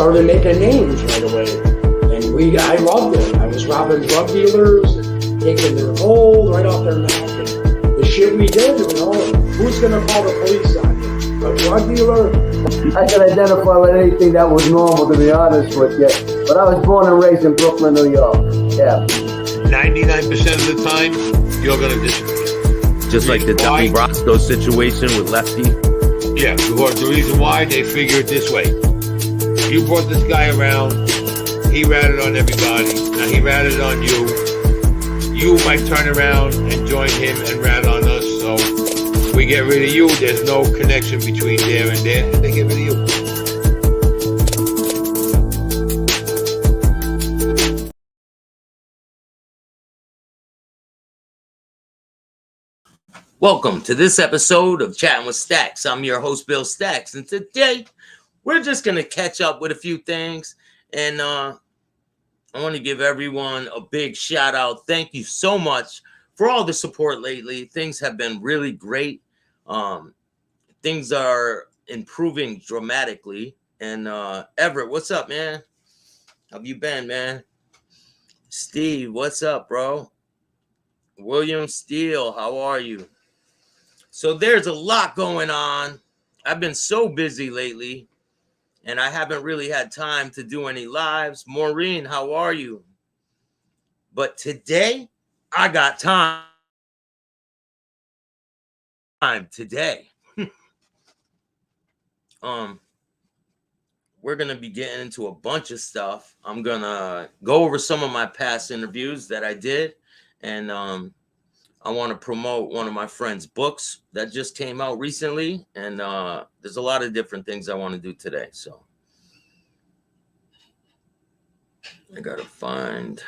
started making names right away. And I loved it. I was robbing drug dealers and taking their gold right off their neck. And the shit we did, who's going to call the police on you? A drug dealer? I can identify with anything that was normal, to be honest with you. But I was born and raised in Brooklyn, New York. Yeah. 99% of the time, you're going to disappear. Just like the Donnie Brasco situation with Lefty. Yeah, because the reason why, they figure it this way. You brought this guy around, he ratted on everybody, now he ratted on you. You might turn around and join him and rat on us, so we get rid of you, there's no connection between there and there, and they get rid of you. Welcome to this episode of Chattin with Staxx. I'm your host, Bill Staxx, and today we're just going to catch up with a few things, and I want to give everyone a big shout out. Thank you so much for all the support lately. Things have been really great. Things are improving dramatically. And Everett, what's up, man? How have you been, man? Steve, what's up, bro? William Steele, how are you? So there's a lot going on. I've been so busy lately, and I haven't really had time to do any lives. Maureen, how are you? But today, I got time. Today. We're going to be getting into a bunch of stuff. I'm going to go over some of my past interviews that I did, and I want to promote one of my friend's books that just came out recently, and there's a lot of different things I want to do today. So I got to find.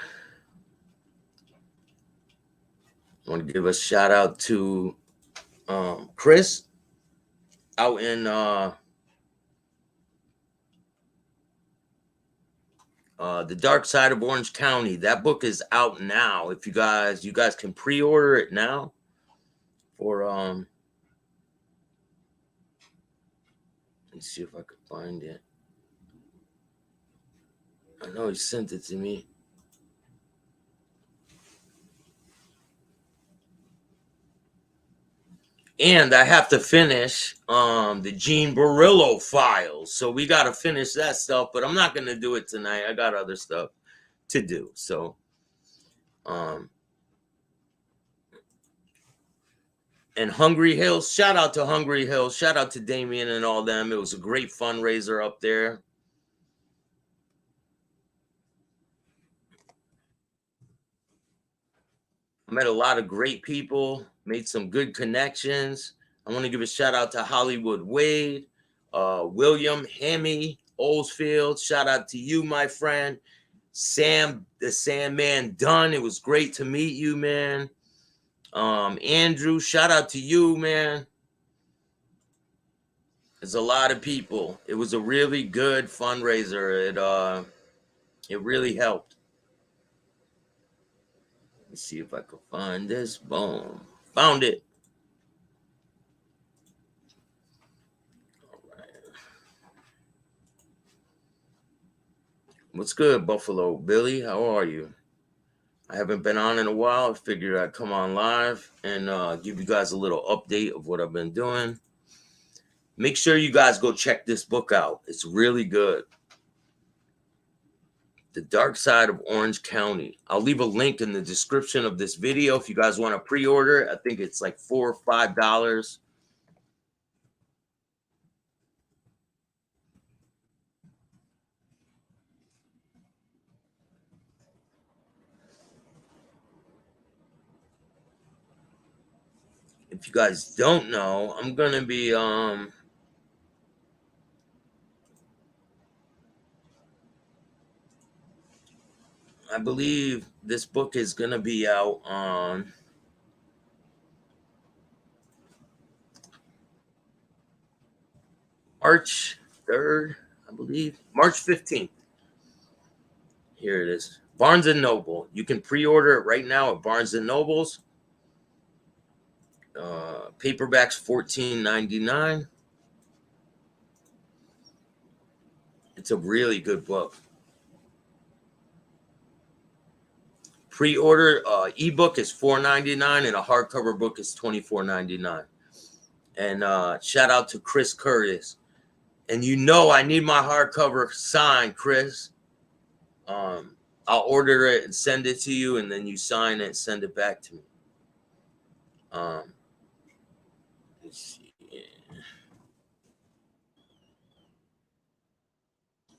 I want to give a shout out to Chris out in the Dark Side of Orange County. That book is out now. If you guys can pre-order it now for let's see if I could find it. I know he sent it to me. And I have to finish the Gene Barillo files. So we got to finish that stuff, but I'm not going to do it tonight. I got other stuff to do. So and Hungry Hills, shout out to Hungry Hills, shout out to Damien and all them. It was a great fundraiser up there. I met a lot of great people, made some good connections. I want to give a shout out to Hollywood Wade, William Hammy Oldsfield. Shout out to you, my friend. Sam, the Sandman Dunn. It was great to meet you, man. Andrew, shout out to you, man. There's a lot of people. It was a really good fundraiser. It really helped. Let me see if I can find this. Boom. Found it. All right. What's good, Buffalo Billy? How are you? I haven't been on in a while. I figured I'd come on live and give you guys a little update of what I've been doing. Make sure you guys go check this book out. It's really good. The Dark Side of Orange County. I'll leave a link in the description of this video if you guys want to pre-order. I think it's like $4 or $5. If you guys don't know, I'm gonna be I believe this book is going to be out on March 3rd, I believe. March 15th. Here it is. Barnes & Noble. You can pre-order it right now at Barnes & Noble's. Paperback's $14.99. It's a really good book. Pre-order ebook is $4.99 and a hardcover book is $24.99. And shout out to Chris Curtis. And you know I need my hardcover signed, Chris. I'll order it and send it to you, and then you sign it and send it back to me. Let's see.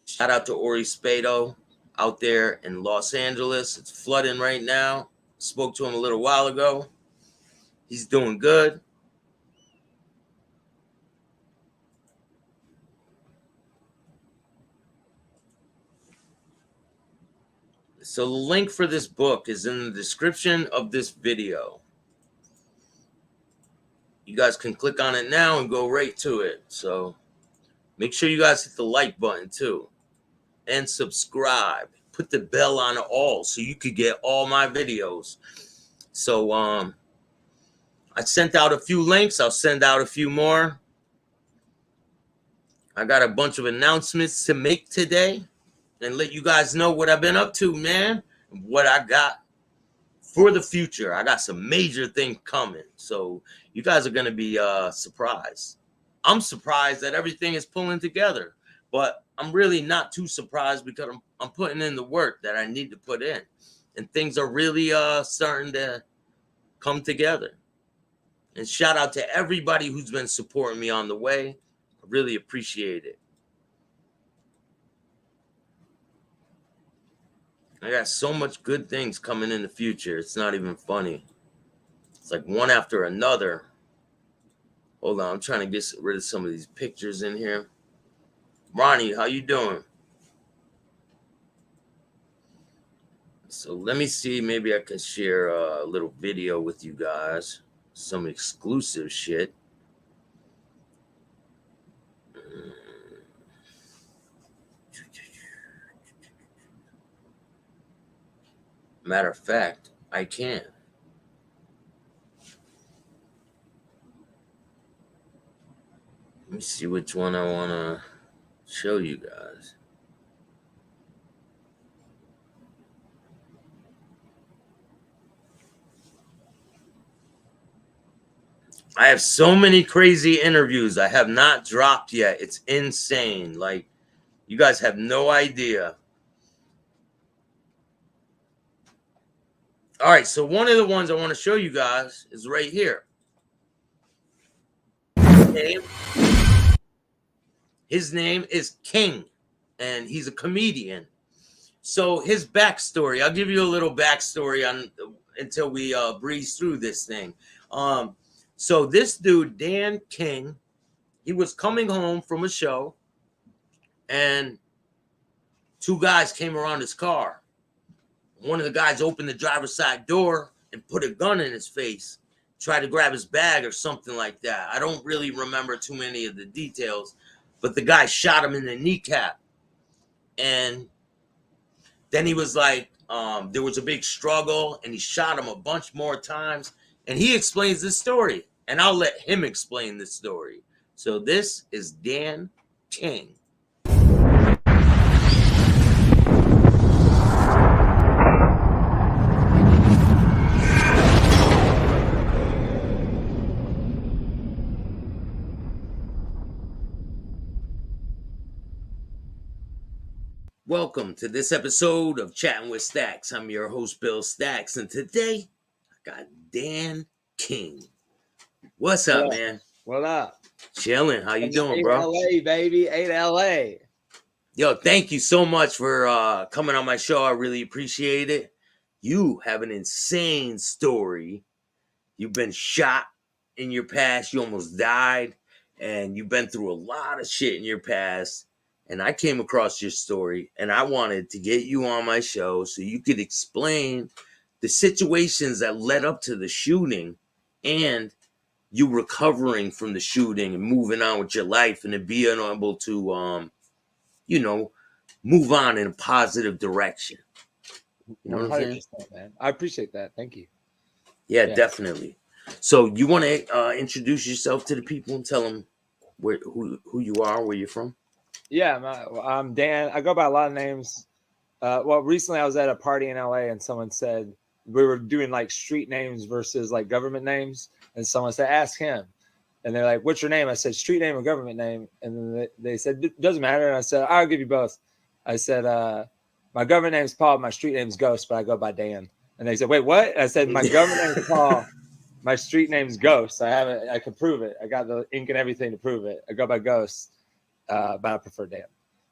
Shout out to Ori Spado out there in Los Angeles. It's flooding right now. Spoke to him a little while ago. He's doing good. So the link for this book is in the description of this video. You guys can click on it now and go right to it. So make sure you guys hit the like button too. And subscribe. Put the bell on all so you could get all my videos. So I sent out a few links. I'll send out a few more. I got a bunch of announcements to make today and let you guys know what I've been up to, man. What I got for the future. I got some major things coming. So you guys are going to be surprised. I'm surprised that everything is pulling together. But I'm really not too surprised because I'm putting in the work that I need to put in. And things are really starting to come together. And shout out to everybody who's been supporting me on the way. I really appreciate it. I got so much good things coming in the future. It's not even funny. It's like one after another. Hold on, I'm trying to get rid of some of these pictures in here. Ronnie, how you doing? So let me see. Maybe I can share a little video with you guys. Some exclusive shit. Matter of fact, I can. Let me see which one I want to show you guys. I have so many crazy interviews I have not dropped yet. It's insane. Like, you guys have no idea. All right, so one of the ones I want to show you guys is right here. His name is King, and he's a comedian. So his backstory, I'll give you a little backstory on until we breeze through this thing. So this dude, Dan King, he was coming home from a show, and two guys came around his car. One of the guys opened the driver's side door and put a gun in his face, tried to grab his bag or something like that. I don't really remember too many of the details, but the guy shot him in the kneecap. And then he was like, there was a big struggle, and he shot him a bunch more times. And he explains this story, and I'll let him explain this story. So this is Dan King. Welcome to this episode of Chattin with Staxx. I'm your host, Bill Staxx, and today I got Dan King. What's up, man? What up? Chilling. How you doing, bro? LA, baby. 8 LA. Yo, thank you so much for coming on my show. I really appreciate it. You have an insane story. You've been shot in your past. You almost died, and you've been through a lot of shit in your past. And I came across your story, and I wanted to get you on my show so you could explain the situations that led up to the shooting and you recovering from the shooting and moving on with your life and being able to, move on in a positive direction. You know what I'm saying? Man. I appreciate that. Thank you. Yeah, definitely. So you want to introduce yourself to the people and tell them who you are, where you're from? Yeah, I'm Dan. I go by a lot of names. Well, recently I was at a party in LA and someone said we were doing like street names versus like government names. And someone said, ask him. And they're like, what's your name? I said, street name or government name? And then they said, it doesn't matter. And I said, I'll give you both. I said, my government name is Paul. My street name is Ghost, but I go by Dan. And they said, wait, what? And I said, my government name is Paul. My street name is Ghost. I can prove it. I got the ink and everything to prove it. I go by Ghost, but I prefer Dan.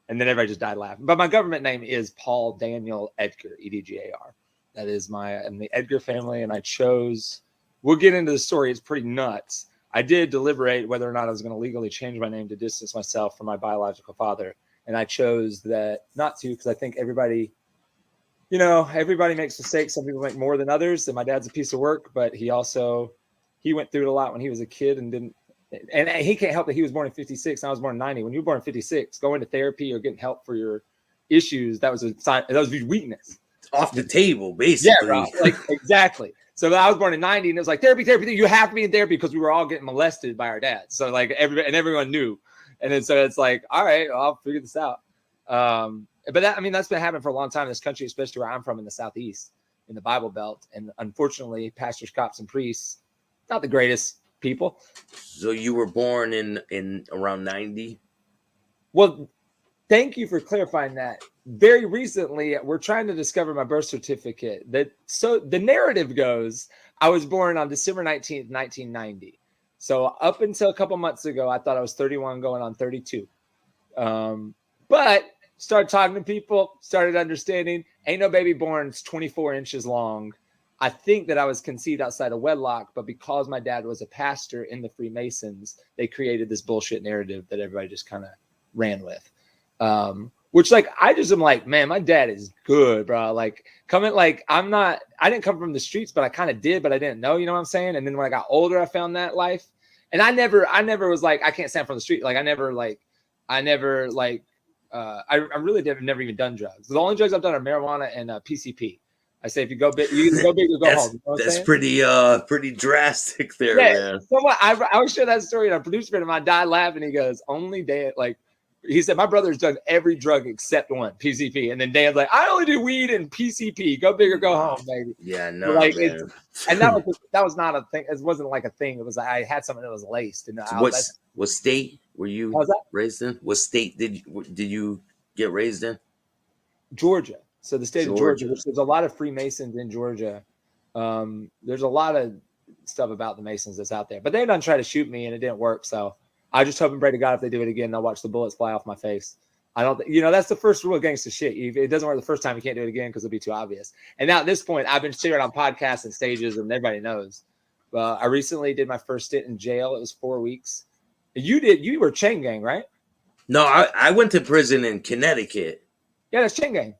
And then everybody just died laughing. But my government name is Paul Daniel Edgar, Edgar. That is I'm the Edgar family. And I chose, we'll get into the story. It's pretty nuts. I did deliberate whether or not I was going to legally change my name to distance myself from my biological father. And I chose that not to, because I think everybody makes mistakes. Some people make more than others. And my dad's a piece of work, but he went through it a lot when he was a kid and he can't help that he was born in 56 and I was born in 90. When you were born in 56, going to therapy or getting help for your issues, that was a sign, that was weakness. Off the table, basically. Yeah, bro. Like, exactly. So I was born in 90 and it was like therapy. You have to be in therapy because we were all getting molested by our dads. So like everyone knew. And then so it's like, all right, I'll figure this out. But that's been happening for a long time in this country, especially where I'm from in the Southeast, in the Bible Belt. And unfortunately, pastors, cops, and priests, not the greatest people. So you were born in around 90? Well, thank you for clarifying that. Very recently, we're trying to discover my birth certificate. So the narrative goes, I was born on December 19th, 1990. So up until a couple months ago, I thought I was 31 going on 32. But started talking to people, started understanding, ain't no baby born, it's 24 inches long. I think that I was conceived outside of wedlock, but because my dad was a pastor in the Freemasons, they created this bullshit narrative that everybody just kind of ran with. Which like, I just am like, man, my dad is good, bro. Like I didn't come from the streets, but I kind of did, but I didn't know, you know what I'm saying? And then when I got older, I found that life. And I never was like, I can't stand from the street. Like I really never even done drugs. The only drugs I've done are marijuana and PCP. I say, if you go big, you can go big or go home. You know that's pretty drastic there, man. I was share that story, and a producer friend of mine died laughing. He goes, only Dan, like, he said, my brother's done every drug except one, PCP. And then Dan's like, I only do weed and PCP. Go big or go home, baby. Yeah, no, like, man. And that was not a thing. It wasn't like a thing. It was I had something that was laced. And So what state were you raised in? What state did you get raised in? Georgia. So the state of Georgia, which there's a lot of Freemasons in Georgia. There's a lot of stuff about the Masons that's out there, but they done try to shoot me and it didn't work. So I just hope and pray to God if they do it again, I'll watch the bullets fly off my face. I don't, that's the first rule of gangster shit. If it doesn't work the first time, you can't do it again because it'll be too obvious. And now at this point, I've been sharing on podcasts and stages, and everybody knows. I recently did my first stint in jail. It was 4 weeks. You were chain gang, right? No, I went to prison in Connecticut. Yeah, that's chain gang.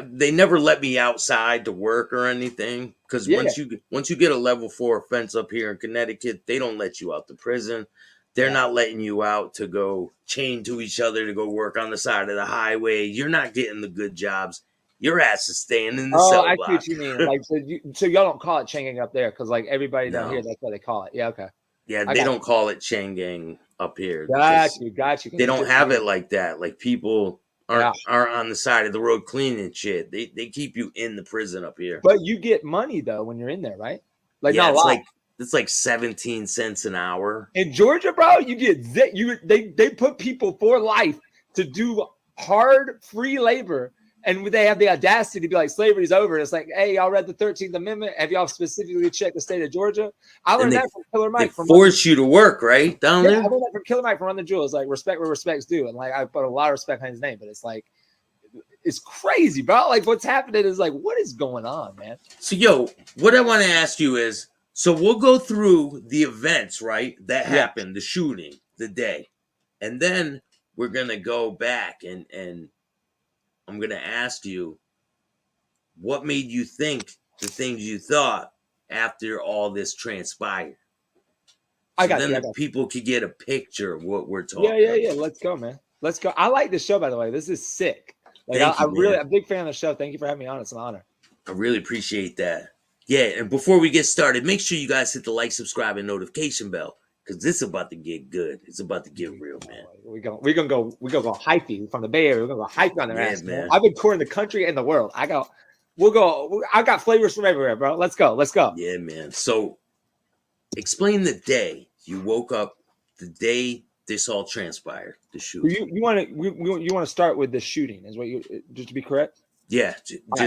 They never let me outside to work or anything because once you get a level 4 offense up here in Connecticut, they don't let you out to prison. They're not letting you out to go chain to each other to go work on the side of the highway. You're not getting the good jobs. Your ass is staying in the cell block. I see what you mean. Like, so y'all don't call it chain gang up there because like everybody down here, that's what they call it. Yeah, okay. Yeah, they don't call it chain gang up here. Got you. They don't have it like that. Like people aren't on the side of the road cleaning shit. They keep you in the prison up here. But you get money though when you're in there, right? Like yeah, not a lot. It's like 17 cents an hour. In Georgia, bro, you get they put people for life to do hard free labor, and they have the audacity to be like, slavery's over. It's like, hey, y'all read the 13th Amendment? Have y'all specifically checked the state of Georgia? I learned that from Killer Mike. They force you to work, right? Down there? I learned that from Killer Mike from Run the Jewels. Like, respect where respect's due. And like, I put a lot of respect on his name, but it's like, it's crazy, bro. Like, what's happening is like, what is going on, man? So, what I want to ask you is, so we'll go through the events, right? That happened, the shooting, the day. And then we're going to go back and I'm going to ask you, what made you think the things you thought after all this transpired? People could get a picture of what we're talking about. Yeah. Let's go, man. Let's go. I like this show, by the way. This is sick. Like, I'm a big fan of the show. Thank you for having me on. It's an honor. I really appreciate that. Yeah, and before we get started, make sure you guys hit the like, subscribe, and notification bell. because this is about to get good. It's about to get real, man. We're gonna go hypey from the Bay Area. We're gonna go hypey on their ass, man. I've been touring the country and the world. I got flavors from everywhere, bro. Let's go. Yeah, man. So explain the day you woke up, the day this all transpired, the shooting. You want to start with the shooting, is what you, just to be correct? Yeah,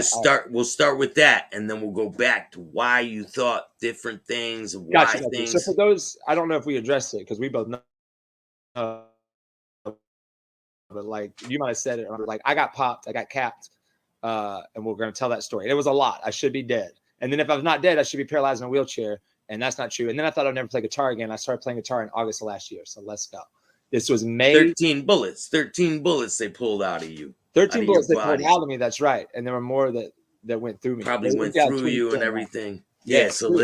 start. We'll start with that, and then we'll go back to why you thought different things, and why things. So for those, I don't know if we addressed it because we both know, but like you might have said it, like I got popped, I got capped, and we're going to tell that story. It was a lot. I should be dead, and then if I was not dead, I should be paralyzed in a wheelchair, and that's not true. And then I thought I'd never play guitar again. I started playing guitar in August of last year. So let's go. This was May. 13 bullets they pulled out of you. 13 bullets they pulled out of me. That's right. And there were more that went through me. Probably went through you and everything. Yeah. So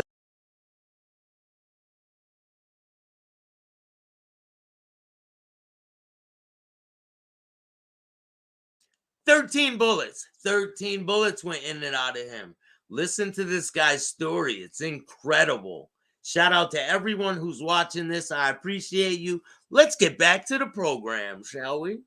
13 bullets. 13 bullets went in and out of him. Listen to this guy's story. It's incredible. Shout out to everyone who's watching this. I appreciate you. Let's get back to the program, shall we?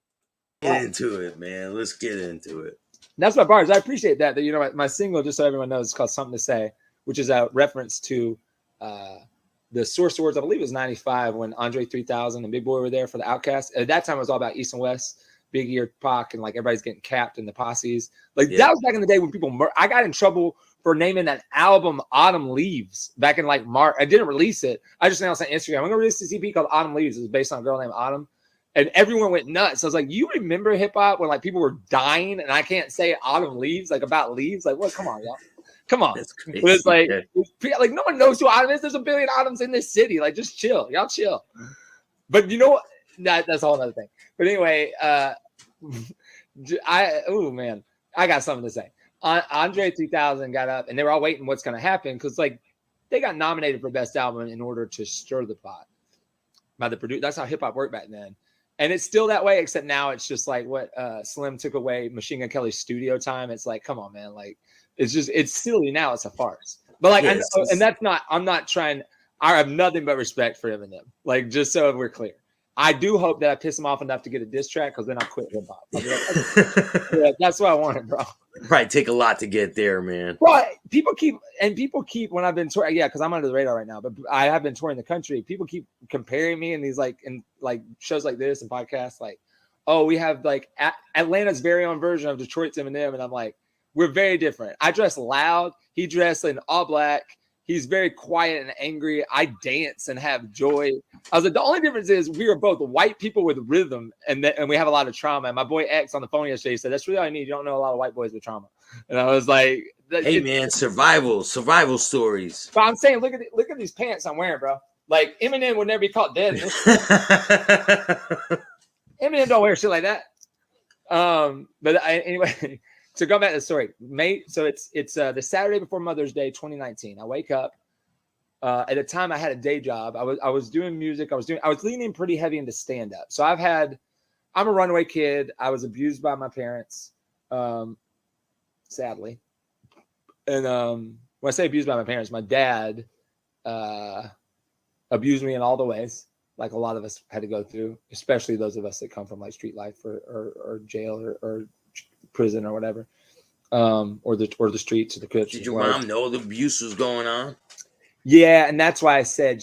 Get into it, man. Let's get into it. That's my bars. I appreciate that. You know, my single, just so everyone knows, is called Something to Say, which is a reference to the Source Awards. I believe it was 95 when Andre 3000 and Big Boy were there for the Outcast. At that time, it was all about East and West, Big Ear, Pac, and like everybody's getting capped in the posses. Like that was back in the day when people. I got in trouble for naming that album Autumn Leaves back in like March. I didn't release it. I just announced on Instagram, I'm going to release this EP called Autumn Leaves. It was based on a girl named Autumn. And everyone went nuts. I was like, you remember hip hop when like people were dying and I can't say Autumn Leaves, like about leaves? Like, what? Come on, y'all. Come on. That's crazy. But it's like, like no one knows who Autumn is. There's a billion Autumns in this city. Like, just chill. Y'all chill. But you know what? That's a whole other thing. But anyway, I got something to say. Andre 3000 got up and they were all waiting what's going to happen because like they got nominated for best album in order to stir the pot by the producer. That's how hip hop worked back then. And it's still that way, except now it's just like what Slim took away Machine Gun Kelly's studio time. It's like, come on, man. Like, it's silly now. It's a farce. But like, and that's not, I'm not trying, I have nothing but respect for Eminem. Like, just so we're clear. I do hope that I piss him off enough to get a diss track because then I'll quit hip hop. Like, yeah, that's what I wanted, bro. Probably take a lot to get there, man. But people keep when I've been touring, because I'm under the radar right now, but I have been touring the country. People keep comparing me in these like shows like this and podcasts, like, oh, we have like Atlanta's very own version of Detroit's Eminem, and I'm like, we're very different. I dress loud. He dressed in all black. He's very quiet and angry. I dance and have joy. I was like, the only difference is we are both white people with rhythm, and we have a lot of trauma. And my boy X on the phone yesterday said, "That's really all I need. You don't know a lot of white boys with trauma." And I was like, "Hey, man, survival stories." But I'm saying, look at these pants I'm wearing, bro. Like Eminem would never be caught dead. Eminem don't wear shit like that. Anyway. So go back to the story. So it's the Saturday before Mother's Day, 2019. I wake up. At the time, I had a day job. I was doing music. I was leaning pretty heavy into stand up. So I'm a runaway kid. I was abused by my parents, sadly. And when I say abused by my parents, my dad abused me in all the ways, like a lot of us had to go through, especially those of us that come from like street life or jail or prison or whatever, or the streets or the cribs. Did your mom know the abuse was going on? Yeah, and that's why I said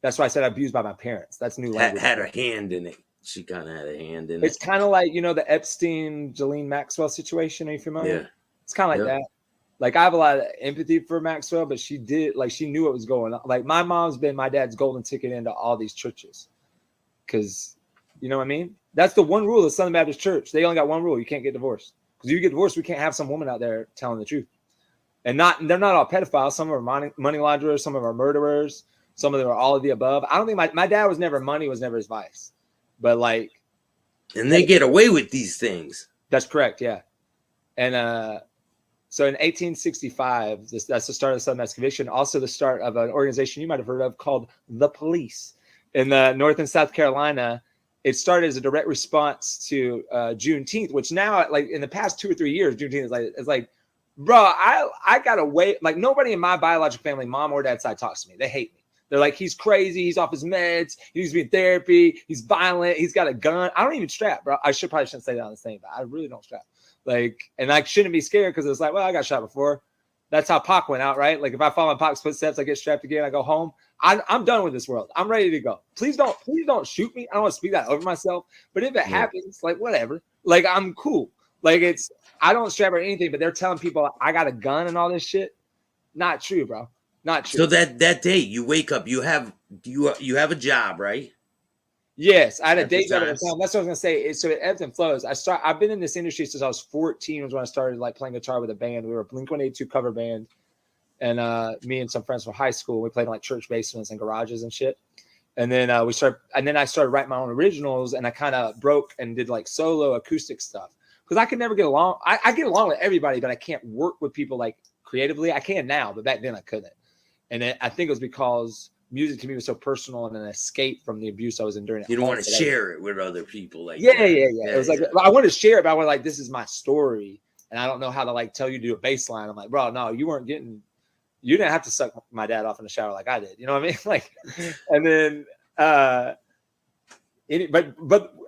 abused by my parents. That's new language. Had a hand in it. She kind of had a hand in it. It's kind of like, the Epstein, Ghislaine Maxwell situation. Are you familiar? Yeah. It's kind of like that. Like I have a lot of empathy for Maxwell, but she knew what was going on. Like my mom's been my dad's golden ticket into all these churches. Cause you know what I mean? That's the one rule of the Southern Baptist Church. They only got one rule. You can't get divorced. Because if you get divorced, we can't have some woman out there telling the truth. And they're not all pedophiles. Some of them are money launderers. Some of them are murderers. Some of them are all of the above. I don't think my dad was never money, was never his vice. But like. And they get away with these things. That's correct. Yeah. And so in 1865, that's the start of the Southern Baptist Conviction. Also the start of an organization you might have heard of called the Police in North and South Carolina. It started as a direct response to Juneteenth, which now, like in the past 2 or 3 years, Juneteenth is like, bro, I got to wait. Like nobody in my biological family, mom or dad side, talks to me. They hate me. They're like, he's crazy. He's off his meds. He needs to be in therapy. He's violent. He's got a gun. I don't even strap, bro. I probably shouldn't say that on the thing, but I really don't strap. Like, and I shouldn't be scared because it's like, well, I got shot before. That's how Pac went out, right? Like if I follow in Pac's footsteps, I get strapped again. I go home. I'm done with this world. I'm ready to go. Please don't shoot me. I don't want to speak that over myself. But if it happens, like whatever. Like I'm cool. Like I don't strap or anything. But they're telling people I got a gun and all this shit. Not true, bro. Not true. So that day you wake up, you have a job, right? Yes, I had a At day the job at time. the time. That's what I was gonna say. So it ebbs and flows. I've been in this industry since I was 14. Was when I started like playing guitar with a band. We were a Blink-182 cover band, and me and some friends from high school. We played in like church basements and garages and shit. And then I started writing my own originals, and I kind of broke and did like solo acoustic stuff because I could never get along. I get along with everybody, but I can't work with people like creatively. I can now, but back then I couldn't. And I think it was because music to me was so personal and an escape from the abuse I was enduring. You don't want to share it with other people, like yeah. It was like I wanted to share it, but I was like, this is my story, and I don't know how to like tell you to do a bass line. I'm like, bro, no, you didn't have to suck my dad off in the shower like I did. You know what I mean? Like, and then, but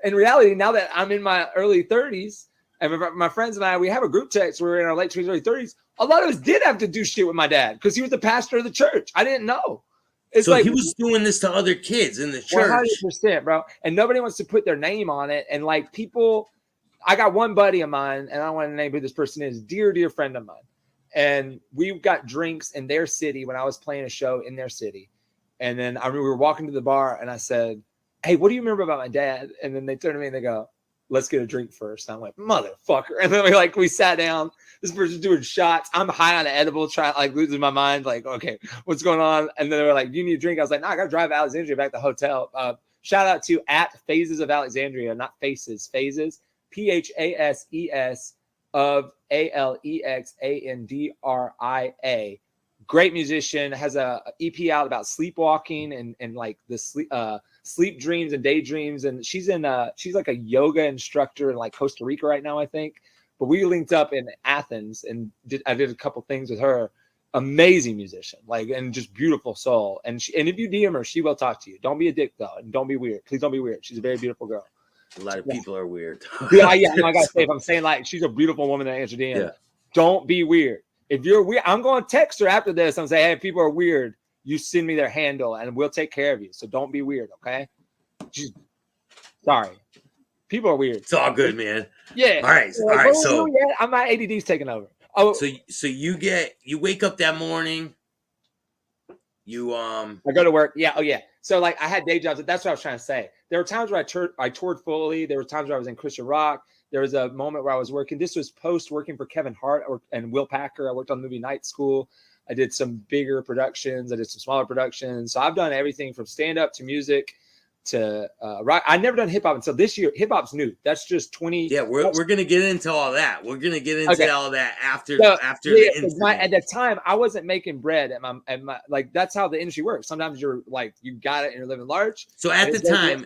in reality, now that I'm in my early 30s, and my friends and I, we have a group text. We're in our late 20s, early 30s. A lot of us did have to do shit with my dad because he was the pastor of the church. I didn't know. It's so like he was doing this to other kids in the church. 100%, bro. And nobody wants to put their name on it. And like people, I got one buddy of mine, and I don't want to name who this person is, dear friend of mine. And we got drinks in their city when I was playing a show in their city. And then I remember we were walking to the bar, and I said, hey, what do you remember about my dad? And then they turned to me and they go, let's get a drink first. And I'm like, motherfucker. And then we sat down. This person's doing shots. I'm high on an edible, losing my mind. Like, okay, what's going on? And then they were like, do you need a drink? I was like, no, I got to drive Alexandria back to the hotel. Shout out to @Phases of Alexandria, not Faces, Phases, PHASES of ALEXANDRIA. Great musician, has a EP out about sleepwalking and like the sleep dreams and daydreams. And she's like a yoga instructor in like Costa Rica right now, I think. But we linked up in Athens and I did a couple things with her. Amazing musician, like, and just beautiful soul. And if you DM her, she will talk to you. Don't be a dick though, and don't be weird. Please don't be weird. She's a very beautiful girl. A lot of people are weird. Yeah, I gotta say, if I'm saying like she's a beautiful woman that answered DM, don't be weird. If you're weird, I'm going to text her after this and say, hey, if people are weird, you send me their handle and we'll take care of you. So don't be weird, okay? Sorry. People are weird. It's all good, man. Yeah. All right. So my ADD's taking over. Oh, so you wake up that morning. I go to work. Yeah. Oh yeah. So like I had day jobs. That's what I was trying to say. There were times where I toured fully. There were times where I was in Christian rock. There was a moment where I was working. This was post working for Kevin Hart and Will Packer. I worked on the movie Night School. I did some bigger productions. I did some smaller productions. So I've done everything from stand up to music to rock. I never done hip hop until this year. Hip hop's new. That's just 20. Yeah, we're gonna get into all that. We're gonna get into all that after the incident. At the time, I wasn't making bread at my like. That's how the industry works. Sometimes you're like you got it and you're living large. So at the time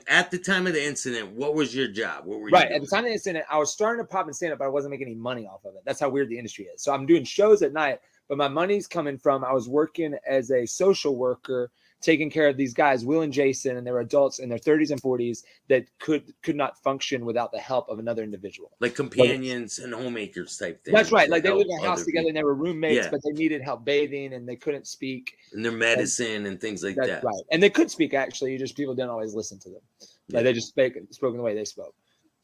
of the incident, what was your job? What were you doing? At the time of the incident, I was starting to pop and stand up, but I wasn't making any money off of it. That's how weird the industry is. So I'm doing shows at night, but my money's coming from I was working as a social worker, taking care of these guys, Will and Jason, and they were adults in their 30s and 40s that could not function without the help of another individual. Like companions and homemakers type thing. That's right. Like they lived in a house together and they were roommates, but they needed help bathing and they couldn't speak. And their medicine and things like that. That's right. And they could speak actually, just people didn't always listen to them. Like they just spoke in the way they spoke.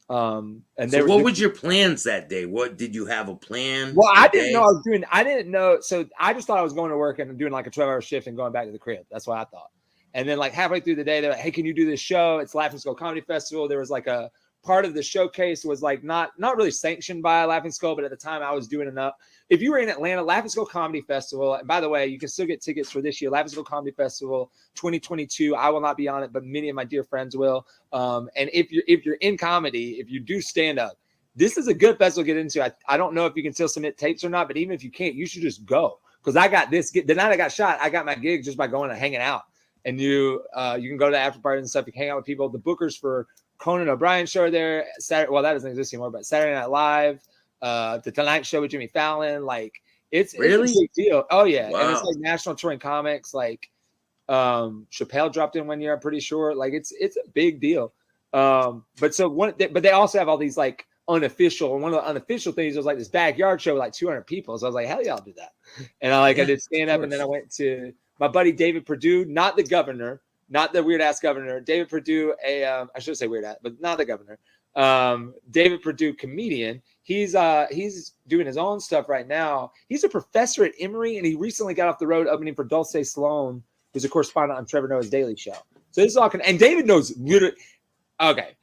And so what was your plans that day? What did you have a plan? Well, I didn't know I was doing. I didn't know. So I just thought I was going to work and doing like a 12-hour shift and going back to the crib. That's what I thought. And then like halfway through the day, they're like, "Hey, can you do this show? It's Laughing Skull Comedy Festival." There was like a part of the showcase was like not really sanctioned by Laughing Skull, but at the time I was doing enough. If you were in Atlanta, Laughing Skull Comedy Festival, and by the way, you can still get tickets for this year, Laughing Skull Comedy Festival 2022. I will not be on it, but many of my dear friends will. And if you're in comedy, if you do stand up, this is a good festival to get into. I don't know if you can still submit tapes or not, but even if you can't, you should just go. Because I got this. The night I got shot, I got my gig just by going and hanging out. And you can go to the after parties and stuff. You can hang out with people. The bookers for Conan O'Brien show are there. Saturday, well, that doesn't exist anymore, but Saturday Night Live, the Tonight Show with Jimmy Fallon, like it's a big deal. Oh yeah, wow. And it's like national touring comics. Like Chappelle dropped in one year, I'm pretty sure. Like it's a big deal. But they also have all these like unofficial, and one of the unofficial things was like this backyard show with like 200 people. So I was like, hell yeah, I'll do that. And I did stand up, and then I went to my buddy David Perdue, not the governor, not the weird ass governor. David Perdue, I should say weird ass, but not the governor. David Perdue, comedian. He's doing his own stuff right now. He's a professor at Emory, and he recently got off the road opening for Dulce Sloan, who's a correspondent on Trevor Noah's Daily Show. So this is all and David knows literally. Okay,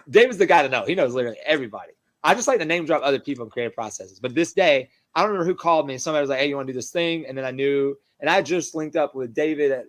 David's the guy to know. He knows literally everybody. I just like to name drop other people in creative processes. But this day, I don't remember who called me. Somebody was like, "Hey, you want to do this thing?" And then I knew. And I just linked up with David at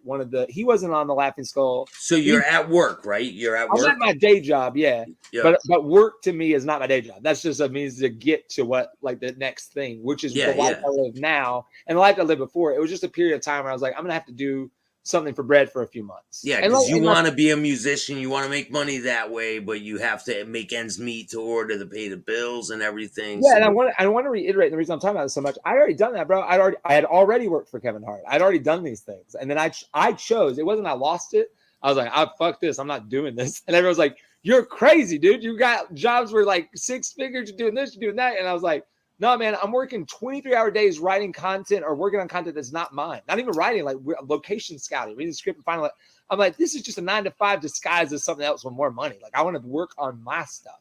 he wasn't on the Laughing Skull. So you're at work, right? You're at work. I'm at my day job, yeah. But work to me is not my day job. That's just a means to get to what like the next thing, which is the life I live now. And the life I lived before, it was just a period of time where I was like, I'm gonna have to do something for bread for a few months. Yeah, because you want to be a musician, you want to make money that way, but you have to make ends meet to order to pay the bills and everything. Yeah, and I want to reiterate the reason I'm talking about this so much. I already done that, bro. I had already worked for Kevin Hart. I'd already done these things, and then I chose. It wasn't I lost it. I was like, fuck this. I'm not doing this. And everyone's like, you're crazy, dude. You got jobs where like 6 figures. You're doing this, you're doing that, and I was like, no, man, I'm working 23-hour days writing content or working on content that's not mine. Not even writing, like location scouting, reading the script and finally, I'm like, this is just a 9-to-5 disguised as something else with more money. Like I want to work on my stuff.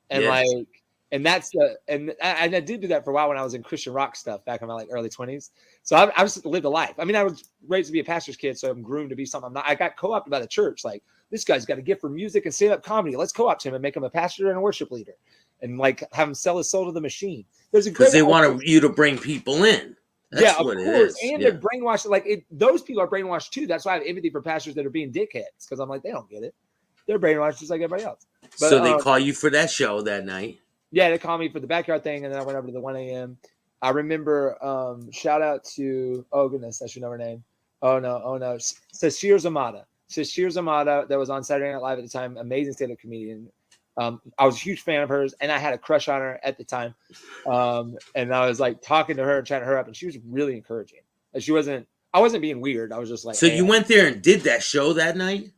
And and that's and I did do that for a while when I was in Christian rock stuff back in my like early 20s. So I just lived a life. I mean, I was raised to be a pastor's kid, so I'm groomed to be something I'm not. I got co-opted by the church. Like this guy's got a gift for music and stand-up comedy. Let's co-opt him and make him a pastor and a worship leader. And like have him sell his soul to the machine. Because they want you to bring people in. That's what it is. And they're brainwashed. Like those people are brainwashed too. That's why I have empathy for pastors that are being dickheads. Because I'm like, they don't get it. They're brainwashed just like everybody else. But, so they call you for that show that night. Yeah, they called me for the backyard thing, and then I went over to the 1 a.m. I remember. Shout out to goodness, I should know her name. Oh no, Sashir Zamata. That was on Saturday Night Live at the time. Amazing stand-up comedian. I was a huge fan of hers, and I had a crush on her at the time. And I was like talking to her and chatting her up, and she was really encouraging. And I wasn't being weird. I was just like, so you went there and did that show that night?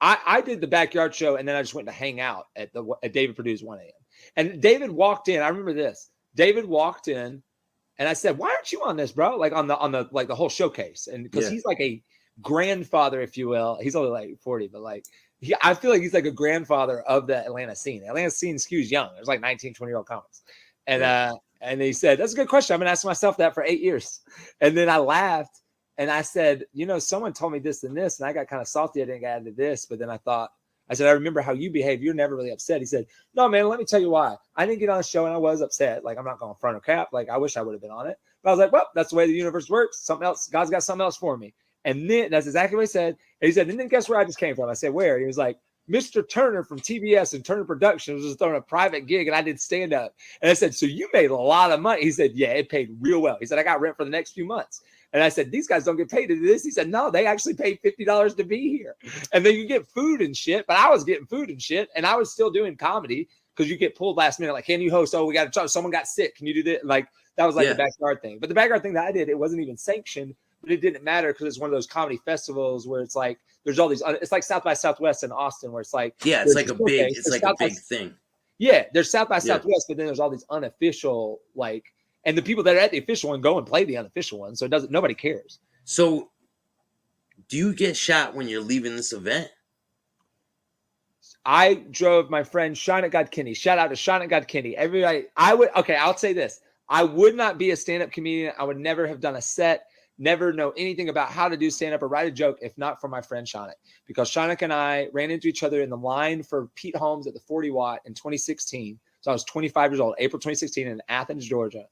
I did the backyard show, and then I just went to hang out at David Perdue's 1 a.m. And David walked in. I remember this. David walked in, and I said, "Why aren't you on this, bro? Like on the like the whole showcase?" And because he's like a grandfather, if you will. He's only like 40, but like. I feel like he's like a grandfather of the Atlanta scene. The Atlanta scene skews young. There's like 19, 20-year-old comics. And he said, that's a good question. I've been asking myself that for 8 years. And then I laughed and I said, someone told me this and this, and I got kind of salty. I didn't get added to this. But then I said, I remember how you behave. You're never really upset. He said, no, man, let me tell you why. I didn't get on the show and I was upset. Like, I'm not going front or cap. Like, I wish I would have been on it. But I was like, well, that's the way the universe works. Something else. God's got something else for me. And then that's exactly what he said. And he said, and then guess where I just came from? I said, where? He was like, Mr. Turner from TBS and Turner Productions was throwing a private gig and I did stand up. And I said, so you made a lot of money. He said, yeah, it paid real well. He said, I got rent for the next few months. And I said, these guys don't get paid to do this. He said, no, they actually paid $50 to be here. And then you get food and shit. But I was getting food and shit. And I was still doing comedy because you get pulled last minute. Like, can you host? Oh, we got to, someone got sick. Can you do that? Like, that was like the backyard thing. But the backyard thing that I did, it wasn't even sanctioned. But it didn't matter because it's one of those comedy festivals where it's like there's all these. It's like South by Southwest in Austin, where it's like it's like a big thing. Yeah, there's South by Southwest, but then there's all these unofficial and the people that are at the official one go and play the unofficial one, so nobody cares. So, do you get shot when you're leaving this event? I drove my friend Shauna Godkinney. Shout out to Shauna Godkinney. Everybody, I'll say this: I would not be a stand-up comedian. I would never have done a set. Never know anything about how to do stand-up or write a joke if not for my friend Shauna. Because Shauna and I ran into each other in the line for Pete Holmes at the 40 Watt in 2016. So I was 25 years old, April 2016 in Athens, Georgia.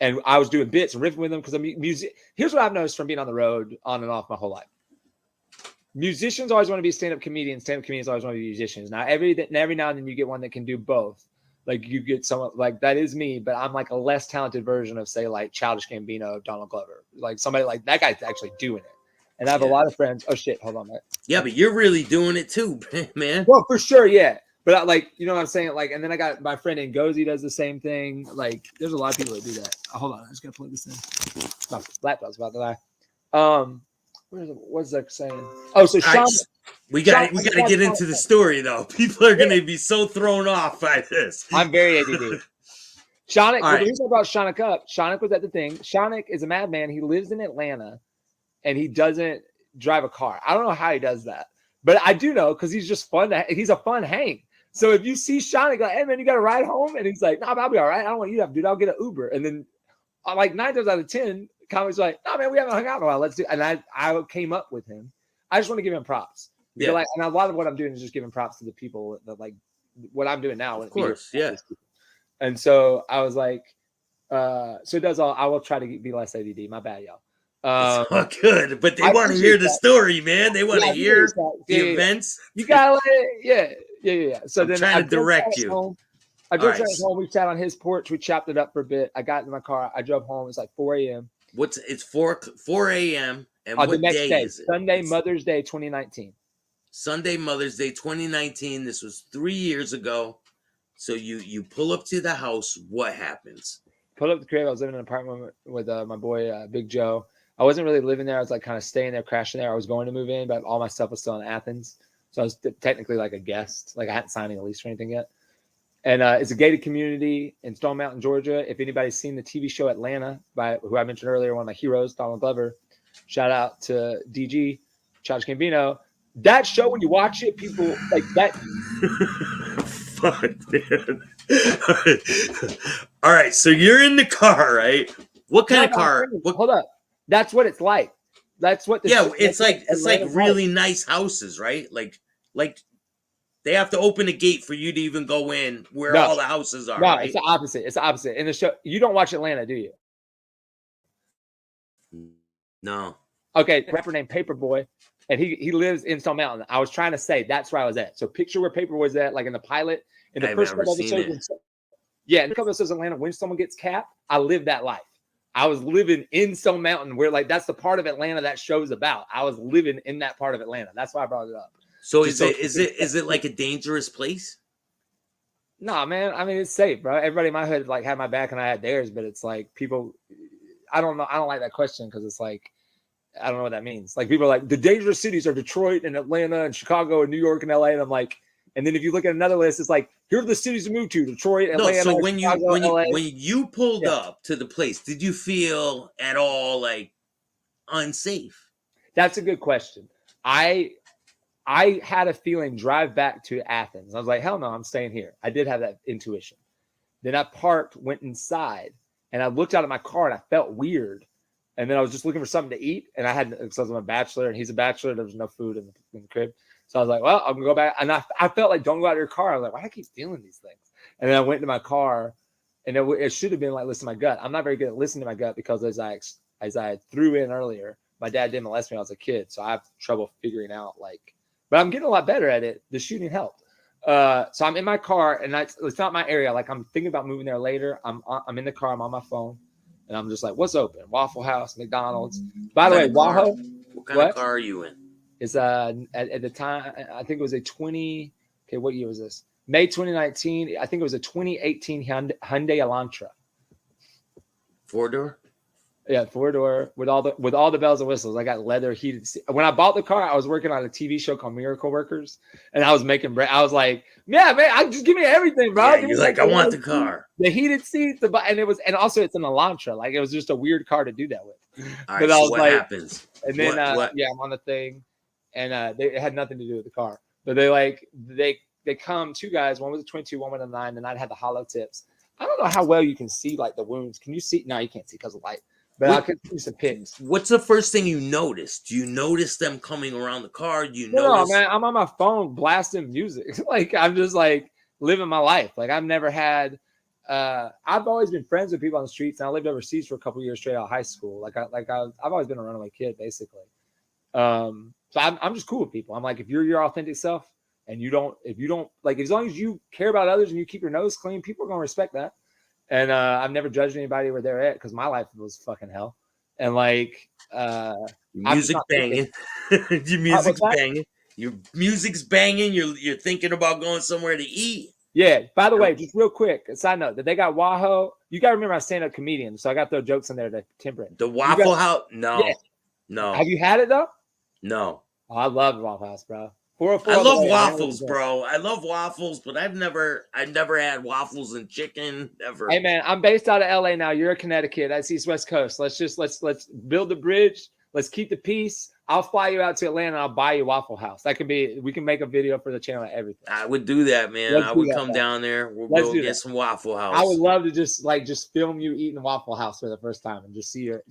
And I was doing bits and riffing with them because here's what I've noticed from being on the road on and off my whole life. Musicians always want to be stand-up comedians. Stand-up comedians always want to be musicians. Now, every now and then you get one that can do both. Like you get someone like that is me, but I'm like a less talented version of say like Childish Gambino, Donald Glover, like somebody like that guy's actually doing it. And I have a lot of friends. Oh shit, hold on, man. Yeah, but you're really doing it too, man. Well, for sure, yeah. But I, like, you know what I'm saying? Like, and then I got my friend Ngozi does the same thing. Like, there's a lot of people that do that. Oh, hold on, I just gotta plug this in. My laptop's about to die. what's that saying? Oh, so All Sean. right, we got to get into the story though. People are gonna be so thrown off by this. I'm very ADD. Shonick, All well, right. the reason I brought Shonick up, Shonick was at the thing. Shonick is a madman. He lives in Atlanta and he doesn't drive a car. I don't know how he does that, but I do know because he's just fun. He's a fun hang. So if you see Shonick, like, hey man, you got to ride home, and he's like, no, I'll be all right. I don't want you to have to do that. I'll get an Uber. And then like 9 times out of 10, comics like, no man, we haven't hung out in a while. Let's do. And I came up with him. I just want to give him props. Yeah. Like, and a lot of what I'm doing is just giving props to the people that like what I'm doing now. Of course, yeah. And so I was like, so it does all. I will try to be less ADD. My bad, y'all. It's all good, but they want to hear the story, man. They want to hear the events. You gotta let it, yeah. So then trying to direct you. I drove home. We sat on his porch. We chopped it up for a bit. I got in my car. I drove home. It's like 4 a.m. It's 4 a.m. And what the next day is it? Sunday, Mother's Day, 2019. Sunday, Mother's Day, 2019. This was 3 years ago. So you pull up to the house. What happens? Pulled up the crib. I was living in an apartment with my boy Big Joe. I wasn't really living there. I was like kind of staying there, crashing there. I was going to move in, but all my stuff was still in Athens. So I was technically like a guest. Like I hadn't signed a lease or anything yet. And it's a gated community in Stone Mountain, Georgia. If anybody's seen the TV show Atlanta, by who I mentioned earlier, one of my heroes, Donald Glover, shout out to DG, Childish Gambino. That show, when you watch it, people like that. Fuck, man. All right, so you're in the car, right? What kind of car? Hold up. That's what it's like. That's what. It's like really nice houses, right? Like they have to open a gate for you to even go in where all the houses are. No, right? It's the opposite. It's the opposite. In the show, you don't watch Atlanta, do you? No. Okay, rapper named Paperboy, and he lives in Stone Mountain. I was trying to say that's where I was at. So picture where Paperboy's at, like in the pilot, in the first couple episodes. Yeah, in a couple episodes of Atlanta, when someone gets capped, I live that life. I was living in Stone Mountain, where like that's the part of Atlanta that show's about. I was living in that part of Atlanta. That's why I brought it up. So is it like a dangerous place? No, man. I mean, it's safe, bro. Everybody in my hood like had my back and I had theirs, but it's like people. I don't know. I don't like that question because it's like I don't know what that means. Like people are like the dangerous cities are Detroit and Atlanta and Chicago and New York and LA, and I'm like, and then if you look at another list, it's like here are the cities to move to: Detroit, Atlanta. No, so when Chicago, you pulled up to the place, did you feel at all like unsafe? That's a good question. I had a feeling drive back to Athens. I was like, hell no, I'm staying here. I did have that intuition. Then I parked, went inside, and I looked out of my car and I felt weird. And then I was just looking for something to eat. And because I'm a bachelor and he's a bachelor, there was no food in the crib. So I was like, well, I'm going to go back. And I felt like, don't go out of your car. I was like, why do I keep feeling these things? And then I went into my car and it should have been like, listen to my gut. I'm not very good at listening to my gut because as I threw in earlier, my dad did molest me when I was a kid. So I have trouble figuring out but I'm getting a lot better at it. The shooting helped. So I'm in my car and it's not my area. Like I'm thinking about moving there later. I'm in the car. I'm on my phone and I'm just like, what's open? Waffle House, McDonald's. By the way, Wahoo. What kind of car are you in? It's at the time, I think it was a 20. Okay, what year was this? May 2019. I think it was a 2018 Hyundai Elantra. 4-door? Yeah, 4-door with all the bells and whistles. I got leather heated seat. When I bought the car, I was working on a TV show called Miracle Workers, and I was making bread. I was like, yeah, man, just give me everything, bro. Yeah, you're like, I want the car. The heated seats, and also it's an Elantra. Like it was just a weird car to do that with. All right, so what happens? And then yeah, I'm on the thing, and it had nothing to do with the car. But they come, two guys, one was a 22, one was a 9, and I had the hollow tips. I don't know how well you can see like the wounds. Can you see? No, you can't see because of light. But I could see some pins. What's the first thing you noticed? Do you notice them coming around the car? No, man, I'm on my phone blasting music. Like I'm just like living my life. Like I've never had. I've always been friends with people on the streets, and I lived overseas for a couple of years straight out of high school. I've always been a runaway kid, basically. So I'm just cool with people. I'm like, if you're your authentic self, and if you don't like, as long as you care about others and you keep your nose clean, people are gonna respect that. And I've never judged anybody where they're at because my life was fucking hell. And like music banging. Your music's banging. Your music's banging. You're thinking about going somewhere to eat. Yeah. By the way, just real quick, a side note that they got Wahoo. You gotta remember I'm stand-up comedian, so I got those jokes in there to temper it. The Waffle House? No. Yeah. No. Have you had it though? No. Oh, I love Waffle House, bro. 404 I all the love way, man. waffles, bro. I love waffles, but I've never had waffles and chicken. Never. Hey man, I'm based out of LA now. You're a Connecticut. That's East West Coast. Let's build the bridge. Let's keep the peace. I'll fly you out to Atlanta and I'll buy you Waffle House. That could be, we can make a video for the channel and everything. I would do that, man. Let's I do would that, come man. down there. We'll Let's go do get that. some Waffle House. I would love to just film you eating Waffle House for the first time and just see your.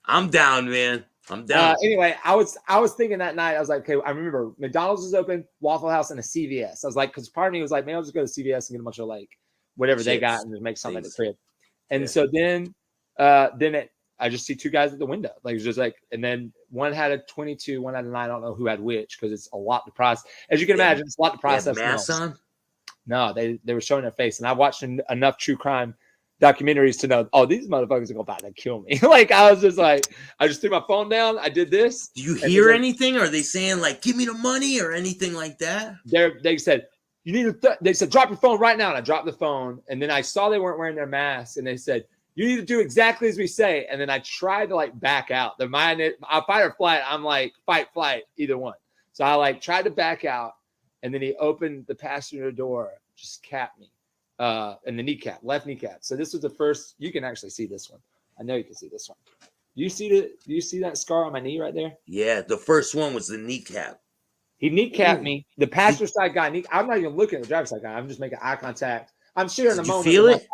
I'm down, man. I'm down. Anyway, I was thinking that night, I was like, okay, I remember McDonald's was open, Waffle House, and a CVS. I was like, because part of me was like, man, I'll just go to CVS and get a bunch of like whatever they got and just make something at the crib. And so then I just see two guys at the window, like it's just like, and then one had a 22, one had a 9. I don't know who had which because it's a lot to process. As you can imagine, it's a lot to process. Masks on? No, they were showing their face, and I watched enough true crime documentaries to know, oh, these motherfuckers are gonna about to kill me. Like I was just like, I just threw my phone down. I did this. Do you hear anything? Are they saying like, give me the money or anything like that? They said, you need to. They said, drop your phone right now. And I dropped the phone, and then I saw they weren't wearing their masks, and they said, you need to do exactly as we say. And then I tried to like back out. I fight or flight. I'm like fight, flight, either one. So I like tried to back out, and then he opened the passenger door, just capped me. And the kneecap, left kneecap. So this was the first. You can actually see this one. I know you can see this one. Do you see that scar on my knee right there? Yeah, the first one was the kneecap. He kneecapped me. The passenger side guy. I'm not even looking at the driver's side guy. I'm just making eye contact. I'm sharing a moment. Did you feel it?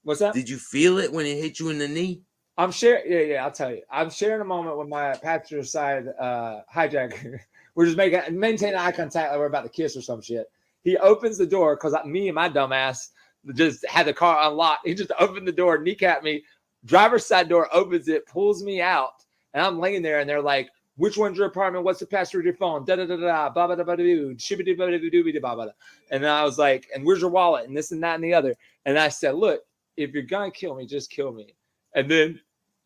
What's that? Did you feel it when it hit you in the knee? I'm sharing. Yeah. I'll tell you. I'm sharing a moment with my passenger side hijacker. We're just maintaining eye contact like we're about to kiss or some shit. He opens the door because me and my dumb ass just had the car unlocked. He just opened the door, kneecapped me. Driver's side door opens it, pulls me out, and I'm laying there. And they're like, "Which one's your apartment? What's the password of your phone?" Da da da da. Ba ba da ba da doo. Shibbity ba da doo ba ba da. And then I was like, "And where's your wallet?" And this and that and the other. And I said, "Look, if you're gonna kill me, just kill me." And then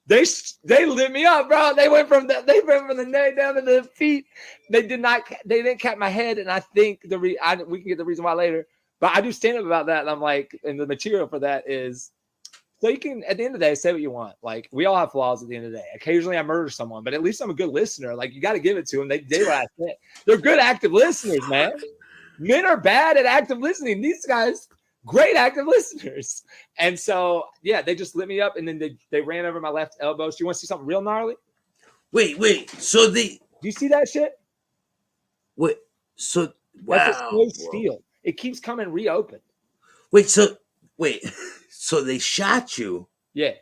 they lit me up, bro. They went from the neck down to the feet. They didn't cap my head, and I think we can get the reason why later. But I do stand up about that, and I'm like, and the material for that is so you can at the end of the day say what you want. Like we all have flaws at the end of the day. Occasionally I murder someone, but at least I'm a good listener. Like you got to give it to them. They did what I said. They're good active listeners, man. Men are bad at active listening. These guys, great active listeners. And so, yeah, they just lit me up, and then they ran over my left elbow. So you want to see something real gnarly? Wait. So do you see that shit? Wait. So wow. That's a slow steel. It keeps coming reopened. Wait. So they shot you. Yeah.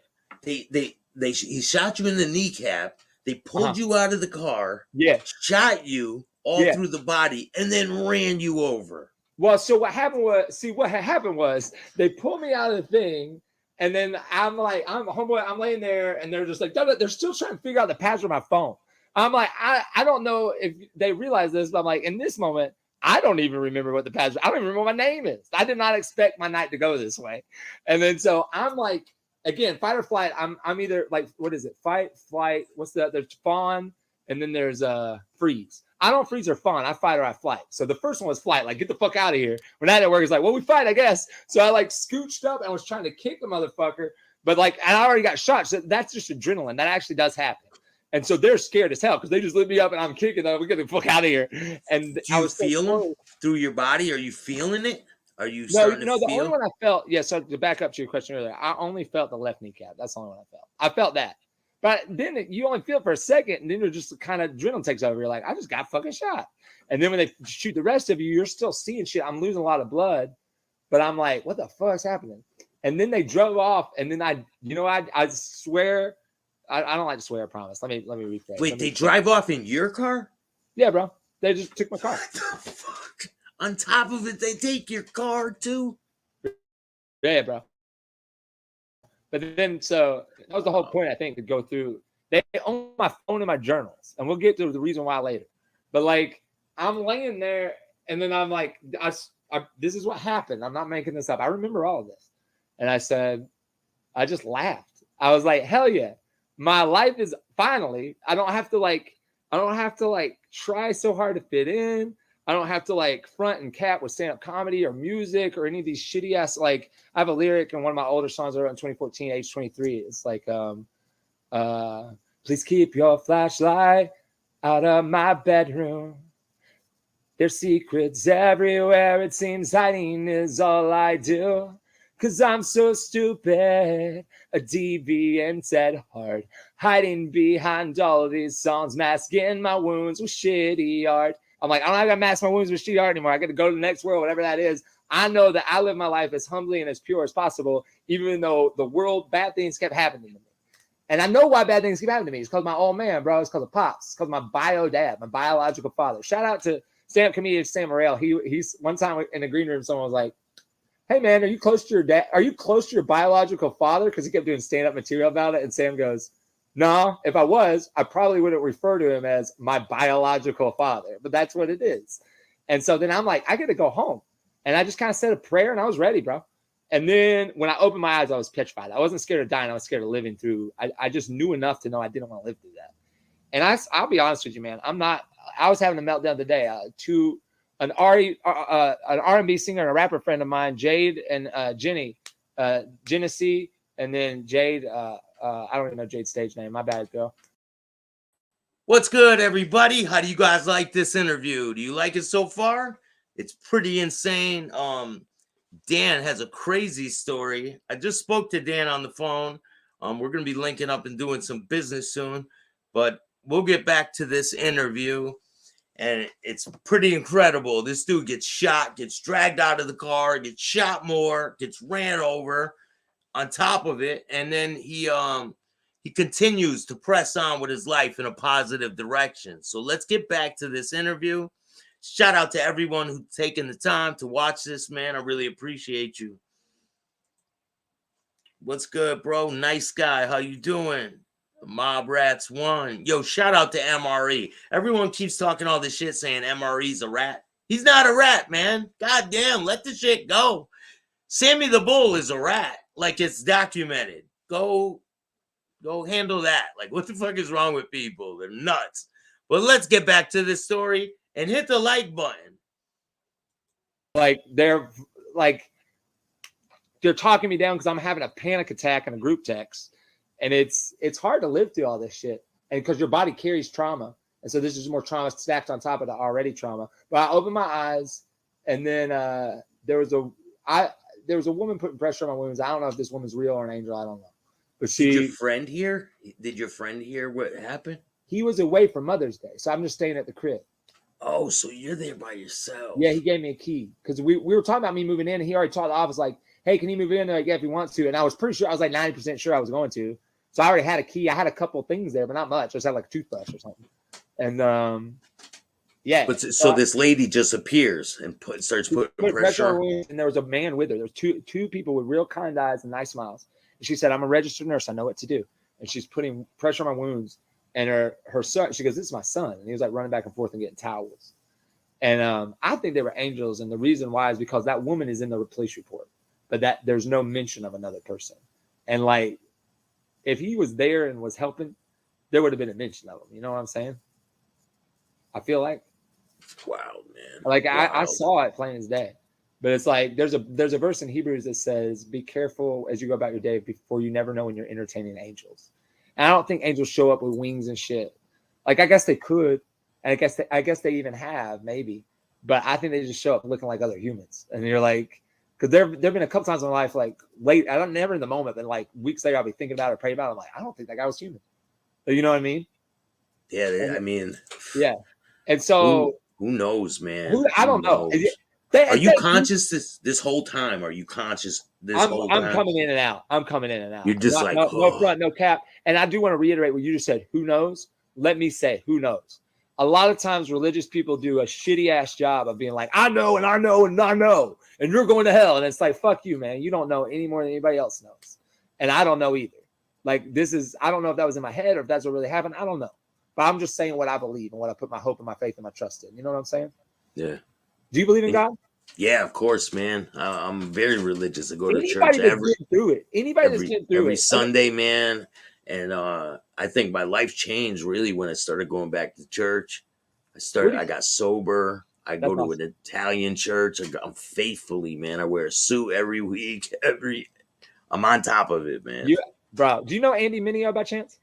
He shot you in the kneecap. They pulled you out of the car. Yeah. Shot you all through the body and then ran you over. Well, so what happened was they pulled me out of the thing, and then I'm laying there, and they're just like, they're still trying to figure out the password of my phone. I'm like, I don't know if they realize this, but I'm like, in this moment, I don't even remember what the password. I don't even remember what my name is. I did not expect my night to go this way. And then so I'm like, again, fight or flight. I'm either like, what is it? Fight, flight. What's that? There's fawn, and then there's freeze. I don't freeze or fawn. I fight or I flight. So the first one was flight. Like, get the fuck out of here. When that didn't work, it's like, well, we fight, I guess. So I like scooched up and was trying to kick the motherfucker, but like, and I already got shot. So that's just adrenaline. That actually does happen. And so they're scared as hell because they just lit me up and I'm kicking them. We get the fuck out of here. And do you feel them through your body? Are you feeling it? Are you starting to feel? The only one I felt, so to back up to your question earlier, I only felt the left kneecap. That's the only one I felt. I felt that. But then you only feel it for a second, and then you're just kind of adrenaline takes over. You're like, I just got fucking shot. And then when they shoot the rest of you, you're still seeing shit. I'm losing a lot of blood, but I'm like, what the fuck's happening? And then they drove off, and then I swear, I don't like to swear, I promise. Let me rephrase. Wait, they drive off in your car? Yeah, bro. They just took my car. What the fuck? On top of it, they take your car too? Yeah, bro. But then, so that was the whole point, I think, to go through. They own my phone and my journals, and we'll get to the reason why later. But like, I'm laying there, and then I'm like, this is what happened. I'm not making this up. I remember all of this. And I said, I just laughed. I was like, hell yeah. My life is finally, I don't have to try so hard to fit in. I don't have to like front and cap with stand-up comedy or music or any of these shitty ass, like I have a lyric in one of my older songs I wrote in 2014, age 23. It's like, please keep your flashlight out of my bedroom. There's secrets everywhere. It seems hiding is all I do. 'Cause I'm so stupid, a deviant at heart, hiding behind all of these songs, masking my wounds with shitty art. I'm like, I don't have to mask my wounds with shitty art anymore. I got to go to the next world, whatever that is. I know that I live my life as humbly and as pure as possible, even though the world, bad things kept happening to me. And I know why bad things keep happening to me. It's because my old man, bro. It's because of Pops. It's because my bio dad, my biological father. Shout out to stand-up comedian Sam Morrell. He's one time in the green room, someone was like, hey man, are you close to your dad? Are you close to your biological father? Because he kept doing stand-up material about it. And Sam goes, no, if I was, I probably wouldn't refer to him as my biological father, but that's what it is. And so then I'm like, I got to go home. And I just kind of said a prayer and I was ready, bro. And then when I opened my eyes, I was petrified. I wasn't scared of dying. I was scared of living through. I just knew enough to know I didn't want to live through that. And I'll be honest with you, man. I was having a meltdown today to an R&B singer and a rapper friend of mine, Jade and Jenny, Genesee, and then Jade. I don't even know Jade's stage name. My bad, girl. What's good, everybody? How do you guys like this interview? Do you like it so far? It's pretty insane. Dan has a crazy story. I just spoke to Dan on the phone. We're going to be linking up and doing some business soon, but we'll get back to this interview. And it's pretty incredible. This dude gets shot, gets dragged out of the car, gets shot more, gets ran over on top of it. And then he continues to press on with his life in a positive direction. So let's get back to this interview. Shout out to everyone who's taken the time to watch this, man. I really appreciate you. What's good, bro? Nice guy. How you doing? Mob Rats 1. Yo, shout out to MRE. Everyone keeps talking all this shit saying MRE's a rat. He's not a rat, man. God damn, let the shit go. Sammy the Bull is a rat. Like, it's documented. Go handle that. Like, what the fuck is wrong with people? They're nuts. But let's get back to this story and hit the like button. Like, they're talking me down because I'm having a panic attack in a group text. And it's hard to live through all this shit. And because your body carries trauma. And so this is more trauma stacked on top of the already trauma. But I opened my eyes, and then there was a woman putting pressure on my wounds. I don't know if this woman's real or an angel. I don't know. But Did your friend hear? Did your friend hear what happened? He was away for Mother's Day. So I'm just staying at the crib. Oh, so you're there by yourself. Yeah, he gave me a key. Because we were talking about me moving in, and he already told the office, like, hey, can he move in? Like, yeah, if he wants to. And I was pretty sure, I was like 90% sure I was going to. So I already had a key. I had a couple of things there, but not much. I just had like a toothbrush or something. And yeah. But so this lady just appears and starts putting pressure. And there was a man with her. There was two people with real kind eyes and nice smiles. And she said, I'm a registered nurse. I know what to do. And she's putting pressure on my wounds. And her son, she goes, this is my son. And he was like running back and forth and getting towels. And I think they were angels. And the reason why is because that woman is in the police report, but that there's no mention of another person. And like, if he was there and was helping, there would have been a mention of him. You know what I'm saying? I feel like. Wow, man. Like wow. I saw it plain as day. But it's like there's a verse in Hebrews that says, be careful as you go about your day, before you never know when you're entertaining angels. And I don't think angels show up with wings and shit. Like, I guess they could. And I guess they even have, maybe. But I think they just show up looking like other humans. And you're like, because there've been a couple times in my life, like late, I don't never in the moment, but like weeks later, I'll be thinking about it or praying about it. I'm like, I don't think that guy was human. You know what I mean? Yeah, I mean, yeah. And so who knows, man? I don't know. Are you conscious this whole time? Are you conscious this whole time? I'm coming in and out. You're just like, no front, no cap. And I do want to reiterate what you just said. Who knows? Let me say, who knows? A lot of times religious people do a shitty ass job of being like, I know, and I know, and I know, and you're going to hell. And it's like, fuck you, man. You don't know any more than anybody else knows. And I don't know either. Like, I don't know if that was in my head or if that's what really happened. I don't know. But I'm just saying what I believe and what I put my hope and my faith and my trust in. You know what I'm saying? Yeah. Do you believe in God? Yeah, of course, man. I'm very religious. I go to church Anybody that's been through every Sunday, man. And I think my life changed really when I started going back to church. I got sober. I go to an Italian church. I'm faithfully, man. I wear a suit every week. I'm on top of it, man. Bro, do you know Andy Mineo by chance?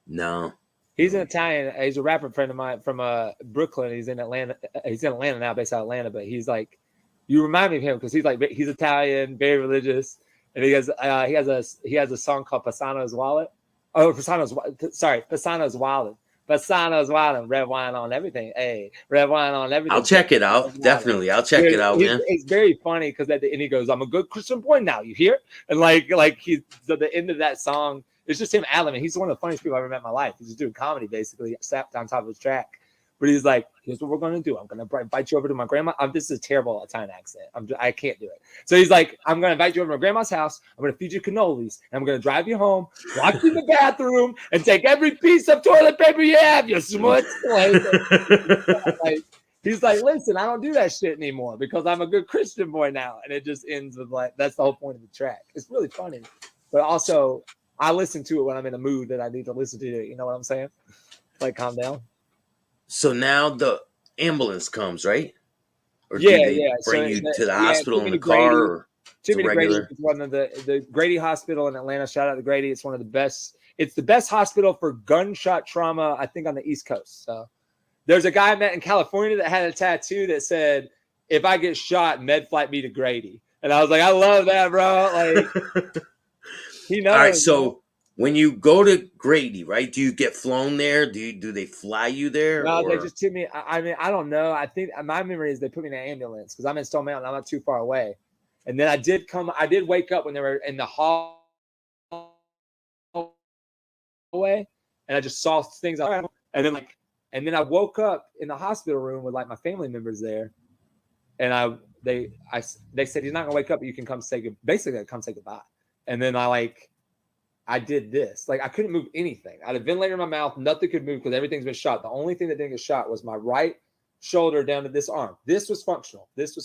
No. He's an Italian. He's a rapper friend of mine from Brooklyn. He's in Atlanta. He's in Atlanta now, based out of Atlanta. But he's like, you remind me of him because he's Italian, very religious, and he has a song called Pisano's Wallet. Oh, Pisano's Wallet. Pisano's Wallet. Red wine on everything. Hey, red wine on everything. I'll check it out. Definitely, I'll check it out, man. It's very funny because at the end he goes, "I'm a good Christian boy now." You hear? And like he's at the end of that song. It's just him ad-libbing. He's one of the funniest people I've ever met in my life. He's just doing comedy, basically, slapped on top of his track. But he's like, here's what we're going to do. I'm going to invite you over to my grandma. This is a terrible Italian accent. I can't do it. So he's like, I'm going to invite you over to my grandma's house. I'm going to feed you cannolis. And I'm going to drive you home, lock you in the bathroom, and take every piece of toilet paper you have, you smuts. He's like, listen, I don't do that shit anymore because I'm a good Christian boy now. And it just ends with like, that's the whole point of the track. It's really funny. But also, I listen to it when I'm in a mood that I need to listen to it. You know what I'm saying? Like, calm down. So now the ambulance comes, right? Or Yeah. bring you to the hospital in the car? Or Took me to Grady. It's one of the Grady Hospital in Atlanta. Shout out to Grady. It's one of the best. It's the best hospital for gunshot trauma, I think, on the East Coast. So there's a guy I met in California that had a tattoo that said, "If I get shot, med flight me to Grady." And I was like, I love that, bro. Like. He knows. All right, so when you go to Grady, right? Do you get flown there? Do they fly you there? No, they just took me. I mean, I don't know. I think my memory is they put me in an ambulance because I'm in Stone Mountain. I'm not too far away. And then I did wake up when they were in the hallway, and I just saw things. And then I woke up in the hospital room with like my family members there, and they said he's not gonna wake up, but you can come say goodbye. And then I did this. Like, I couldn't move anything. I had a ventilator in my mouth. Nothing could move because everything's been shot. The only thing that didn't get shot was my right shoulder down to this arm. This was functional. This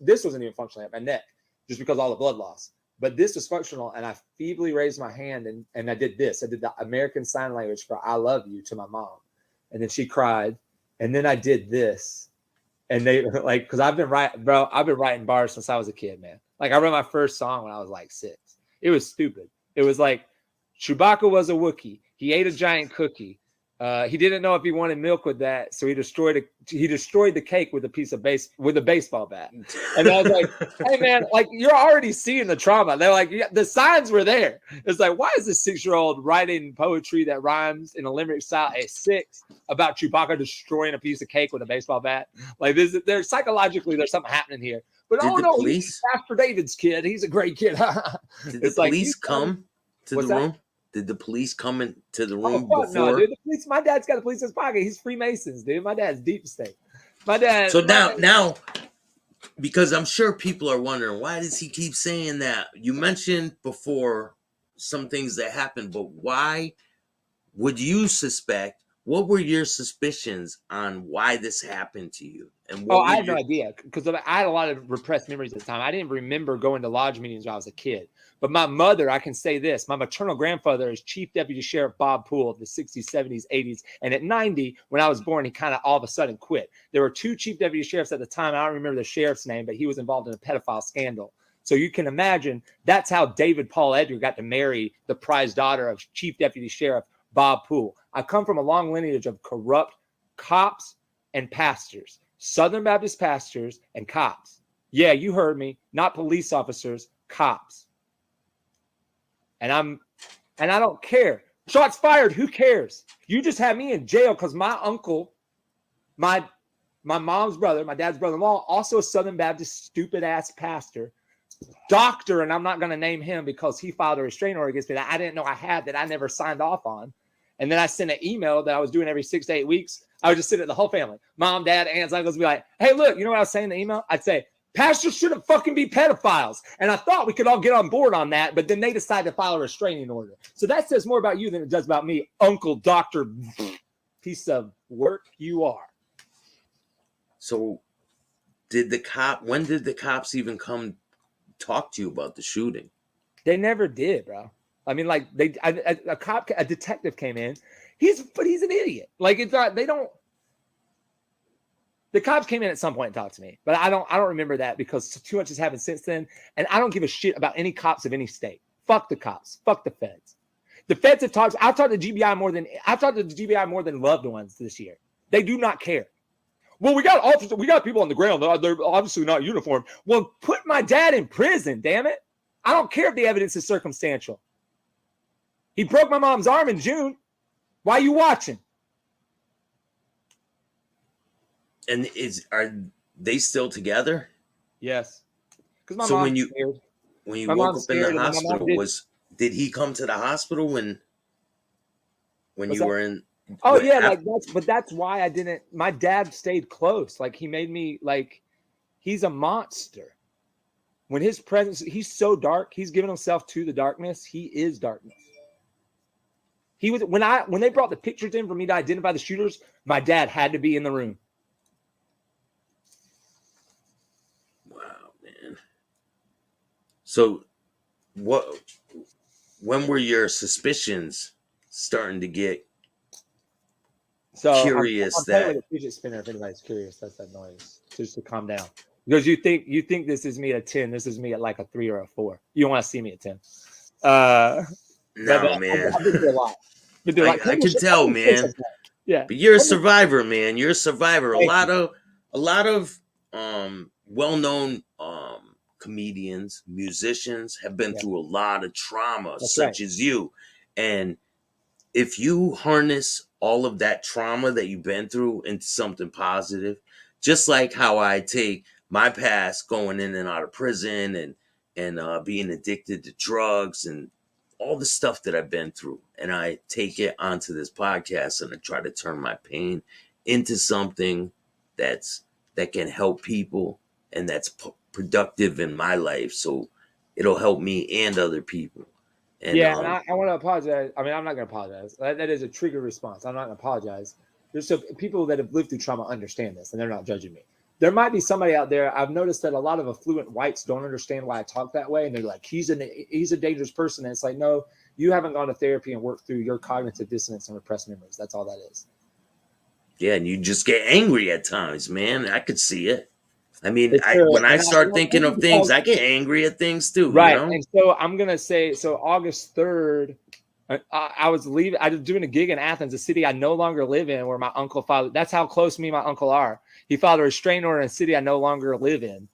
wasn't even functional at my neck just because all the blood loss. But this was functional, and I feebly raised my hand, and I did this. I did the American Sign Language for I love you to my mom. And then she cried. And then I did this. And they like, because I've been writing bars since I was a kid, man. Like, I wrote my first song when I was like 6. It was stupid. It was like, Chewbacca was a Wookiee. He ate a giant cookie. He didn't know if he wanted milk with that, so he destroyed the cake with a baseball bat. And I was like, hey man, like, you're already seeing the trauma. They're like, yeah, the signs were there. It's like, why is this 6-year-old writing poetry that rhymes in a limerick style at 6 about Chewbacca destroying a piece of cake with a baseball bat? Like, there's psychologically there's something happening here. But he's Pastor David's kid. He's a great kid. Did the police come to the room? Did the police come into the room before? No, dude. My dad's got the police in his pocket. He's Freemasons, dude. My dad's deep state. So now, because I'm sure people are wondering, why does he keep saying that? You mentioned before some things that happened, but why would you suspect? What were your suspicions on why this happened to you? And I had no idea because I had a lot of repressed memories at the time. I didn't remember going to lodge meetings when I was a kid. But my mother, I can say this, my maternal grandfather is Chief Deputy Sheriff Bob Poole of the 60s, 70s, 80s. And at 90, when I was born, he kind of all of a sudden quit. There were 2 Chief Deputy Sheriffs at the time. I don't remember the sheriff's name, but he was involved in a pedophile scandal. So you can imagine that's how David Paul Edgar got to marry the prize daughter of Chief Deputy Sheriff Bob Poole. I come from a long lineage of corrupt cops and pastors, Southern Baptist pastors and cops. Yeah, you heard me, not police officers, cops. And I don't care. Shots fired, who cares? You just had me in jail because my uncle, my mom's brother, my dad's brother-in-law, also a Southern Baptist stupid ass pastor, doctor, and I'm not going to name him because he filed a restraining order against me that I didn't know I had, that I never signed off on. And then I sent an email that I was doing every 6 to 8 weeks. I would just sit at the whole family, mom, dad, aunts, uncles, be like, hey, look, you know what I was saying in the email? I'd say, pastors shouldn't fucking be pedophiles. And I thought we could all get on board on that, but then they decided to file a restraining order. So that says more about you than it does about me, Uncle Doctor piece of work you are. So when did the cops even come talk to you about the shooting? They never did, bro. I mean, like a detective came in. He's an idiot. Like, it's not, they don't. The cops came in at some point and talked to me, but I don't remember that because too much has happened since then. And I don't give a shit about any cops of any state. Fuck the cops. Fuck the feds. The feds have talked. I've talked to the GBI more than loved ones this year. They do not care. Well, we got officers. We got people on the ground. They're obviously not uniformed. Well, put my dad in prison. Damn it! I don't care if the evidence is circumstantial. He broke my mom's arm in June. Why are you watching? And are they still together? Yes. Because my So mom when you scared. My woke mom's up in the scared, and then my mom hospital, did he come to the hospital when What's you that? were in? Oh what, yeah, af- like that's why I didn't. My dad stayed close. Like he made me like he's a monster. When his presence, he's so dark. He's given himself to the darkness. He is darkness. He was when they brought the pictures in for me to identify the shooters. My dad had to be in the room. Wow, man. So when were your suspicions starting to get So curious I'm playing that with a fidget spinner. If anybody's curious, that's that noise. Just to calm down. Because you think this is me at 10. This is me at like a 3 or a 4. You don't want to see me at 10. no, man. I've been through a lot. I can tell, man. Yeah. But you're a survivor, man. You're a survivor. Thank A lot of well-known comedians, musicians have been through a lot of trauma, such as you. And if you harness all of that trauma that you've been through into something positive, just like how I take my past going in and out of prison and being addicted to drugs and all the stuff that I've been through, and I take it onto this podcast and I try to turn my pain into something that can help people and that's productive in my life, so it'll help me and other people. And yeah, and I want to apologize. I mean, I'm not going to apologize. That is a trigger response. I'm not going to apologize. There's some people that have lived through trauma understand this, and they're not judging me. There might be somebody out there. I've noticed that a lot of affluent whites don't understand why I talk that way, and they're like, he's a dangerous person. And it's like, no, you haven't gone to therapy and worked through your cognitive dissonance and repressed memories. That's all that is. yeah, and you just get angry at times, man. I could see it. I mean, True. when I start thinking of things, I get angry at things too. Right. You know? And so I'm going to say, so August 3rd, I was leaving. I was doing a gig in Athens, a city I no longer live in, where my uncle filed. That's how close me and my uncle are. He filed a restraining order in a city I no longer live in.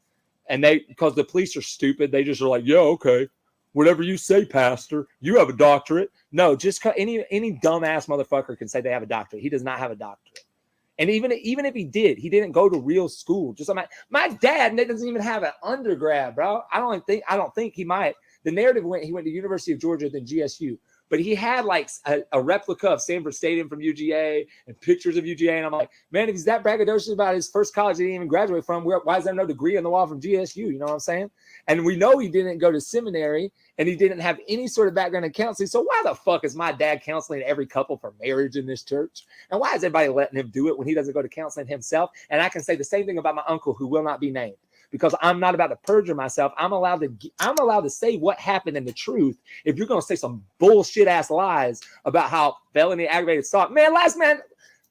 And because the police are stupid, they just are like, yeah, okay, whatever you say, pastor, you have a doctorate. No, just any dumbass motherfucker can say they have a doctorate. He does not have a doctorate. And even if he did, he didn't go to real school. Just like my dad doesn't even have an undergrad, bro. I don't think he might. The narrative he went to University of Georgia, then GSU. But he had like a replica of Sanford Stadium from UGA and pictures of UGA. And I'm like, man, if he's that braggadocious about his first college he didn't even graduate from, why is there no degree on the wall from GSU? You know what I'm saying? And we know he didn't go to seminary and he didn't have any sort of background in counseling. So why the fuck is my dad counseling every couple for marriage in this church? And why is everybody letting him do it when he doesn't go to counseling himself? And I can say the same thing about my uncle, who will not be named, because I'm not about to perjure myself. I'm allowed to say what happened and the truth. If you're going to say some bullshit ass lies about how felony aggravated assault,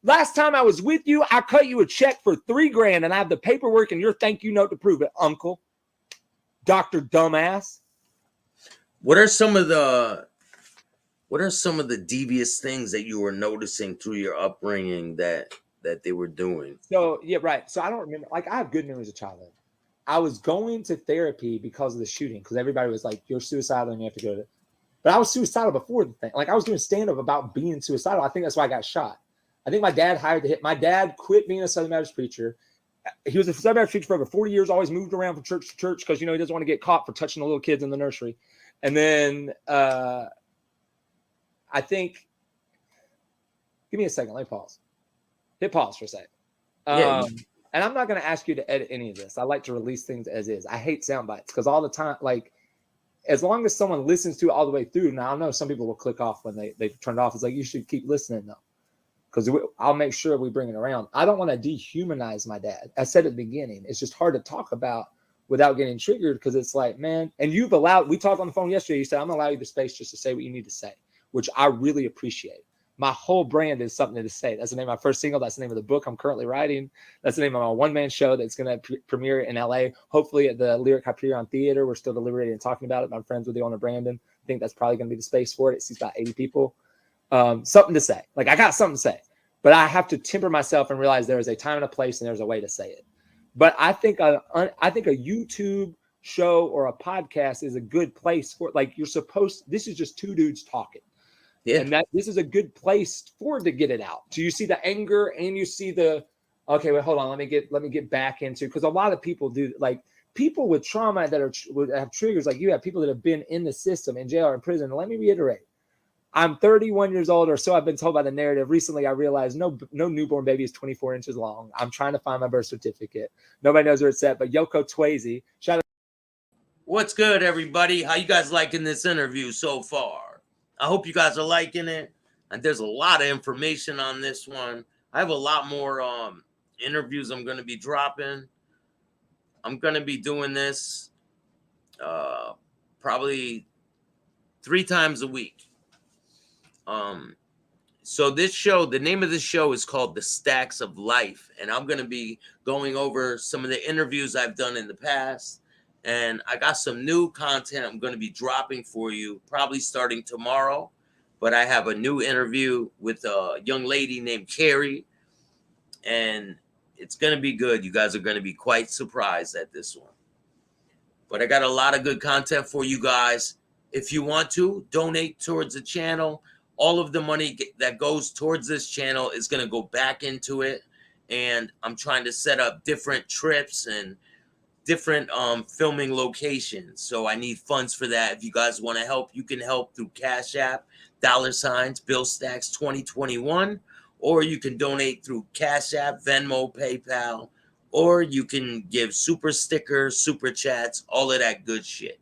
last time I was with you, I cut you a check for $3,000 and I have the paperwork and your thank you note to prove it, uncle. Dr. Dumbass. What are some of the devious things that you were noticing through your upbringing that they were doing? So, yeah, right. So I don't remember. Like, I have good memories of childhood. I was going to therapy because of the shooting, because everybody was like, you're suicidal and you have to go to. But I was suicidal before the thing. Like, I was doing stand-up about being suicidal. I think that's why I got shot. I think my dad hired the hit. My dad quit being a Southern Baptist preacher. He was a Southern Baptist preacher for over 40 years, always moved around from church to church because, he doesn't want to get caught for touching the little kids in the nursery. And then I think, give me a second. Let me pause. Hit pause for a second. And I'm not going to ask you to edit any of this. I like to release things as is. I hate sound bites because all the time, like, as long as someone listens to it all the way through, now I know some people will click off when they've turned off. It's like, you should keep listening though, because I'll make sure we bring it around. I don't want to dehumanize my dad. I said at the beginning, it's just hard to talk about without getting triggered, because it's like, man, and we talked on the phone yesterday. You said, I'm going to allow you the space just to say what you need to say, which I really appreciate. My whole brand is something to say. That's the name of my first single. That's the name of the book I'm currently writing. That's the name of my one-man show that's going to premiere in LA, hopefully at the Lyric Hyperion Theater. We're still deliberating and talking about it. My friends with the owner, Brandon. think that's probably going to be the space for it. It seats about 80 people. Something to say. Like, I got something to say, but I have to temper myself and realize there is a time and a place and there's a way to say it. But I think a YouTube show or a podcast is a good place for, like, this is just two dudes talking. Yeah. And that this is a good place for it to get it out. So you see the anger and you see the, okay, wait, hold on. Let me get back into, because a lot of people do, like, people with trauma that have triggers, like you have people that have been in the system, in jail or in prison. Let me reiterate, I'm 31 years old, or so I've been told by the narrative. Recently, I realized no newborn baby is 24 inches long. I'm trying to find my birth certificate. Nobody knows where it's at, but Yoko Twazy, shout out. What's good, everybody? How you guys liking this interview so far? I hope you guys are liking it. And there's a lot of information on this one. I have a lot more interviews I'm going to be dropping. I'm going to be doing this probably 3 times a week. So this show, the name of this show is called The Staxx of Life. And I'm going to be going over some of the interviews I've done in the past. And I got some new content I'm going to be dropping for you, probably starting tomorrow. But I have a new interview with a young lady named Carrie. And it's going to be good. You guys are going to be quite surprised at this one. But I got a lot of good content for you guys. If you want to, donate towards the channel. All of the money that goes towards this channel is going to go back into it. And I'm trying to set up different trips and different filming locations. So I need funds for that. If you guys want to help, you can help through Cash App, $ Bill Staxx 2021, or you can donate through Cash App, Venmo, PayPal, or you can give super stickers, super chats, all of that good shit.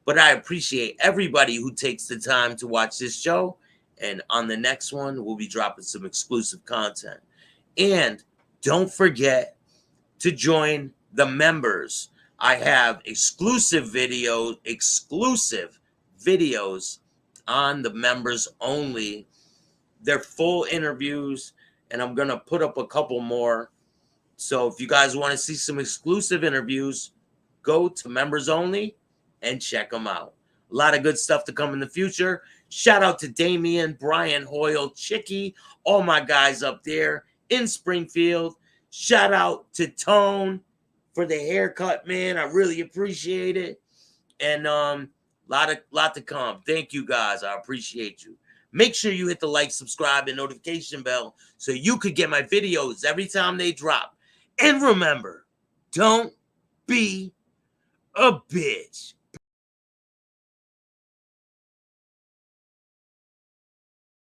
But I appreciate everybody who takes the time to watch this show. And on the next one, we'll be dropping some exclusive content. And don't forget to join the members. I have exclusive videos on the members only. They're full interviews, and I'm going to put up a couple more. So if you guys want to see some exclusive interviews, go to members only and check them out. A lot of good stuff to come in the future. Shout out to Damien, Brian Hoyle, Chicky, all my guys up there in Springfield. Shout out to Tone for the haircut, man. I really appreciate it. And lot to come. Thank you guys. I appreciate you. Make sure you hit the like, subscribe, and notification bell so you could get my videos every time they drop. And remember, don't be a bitch.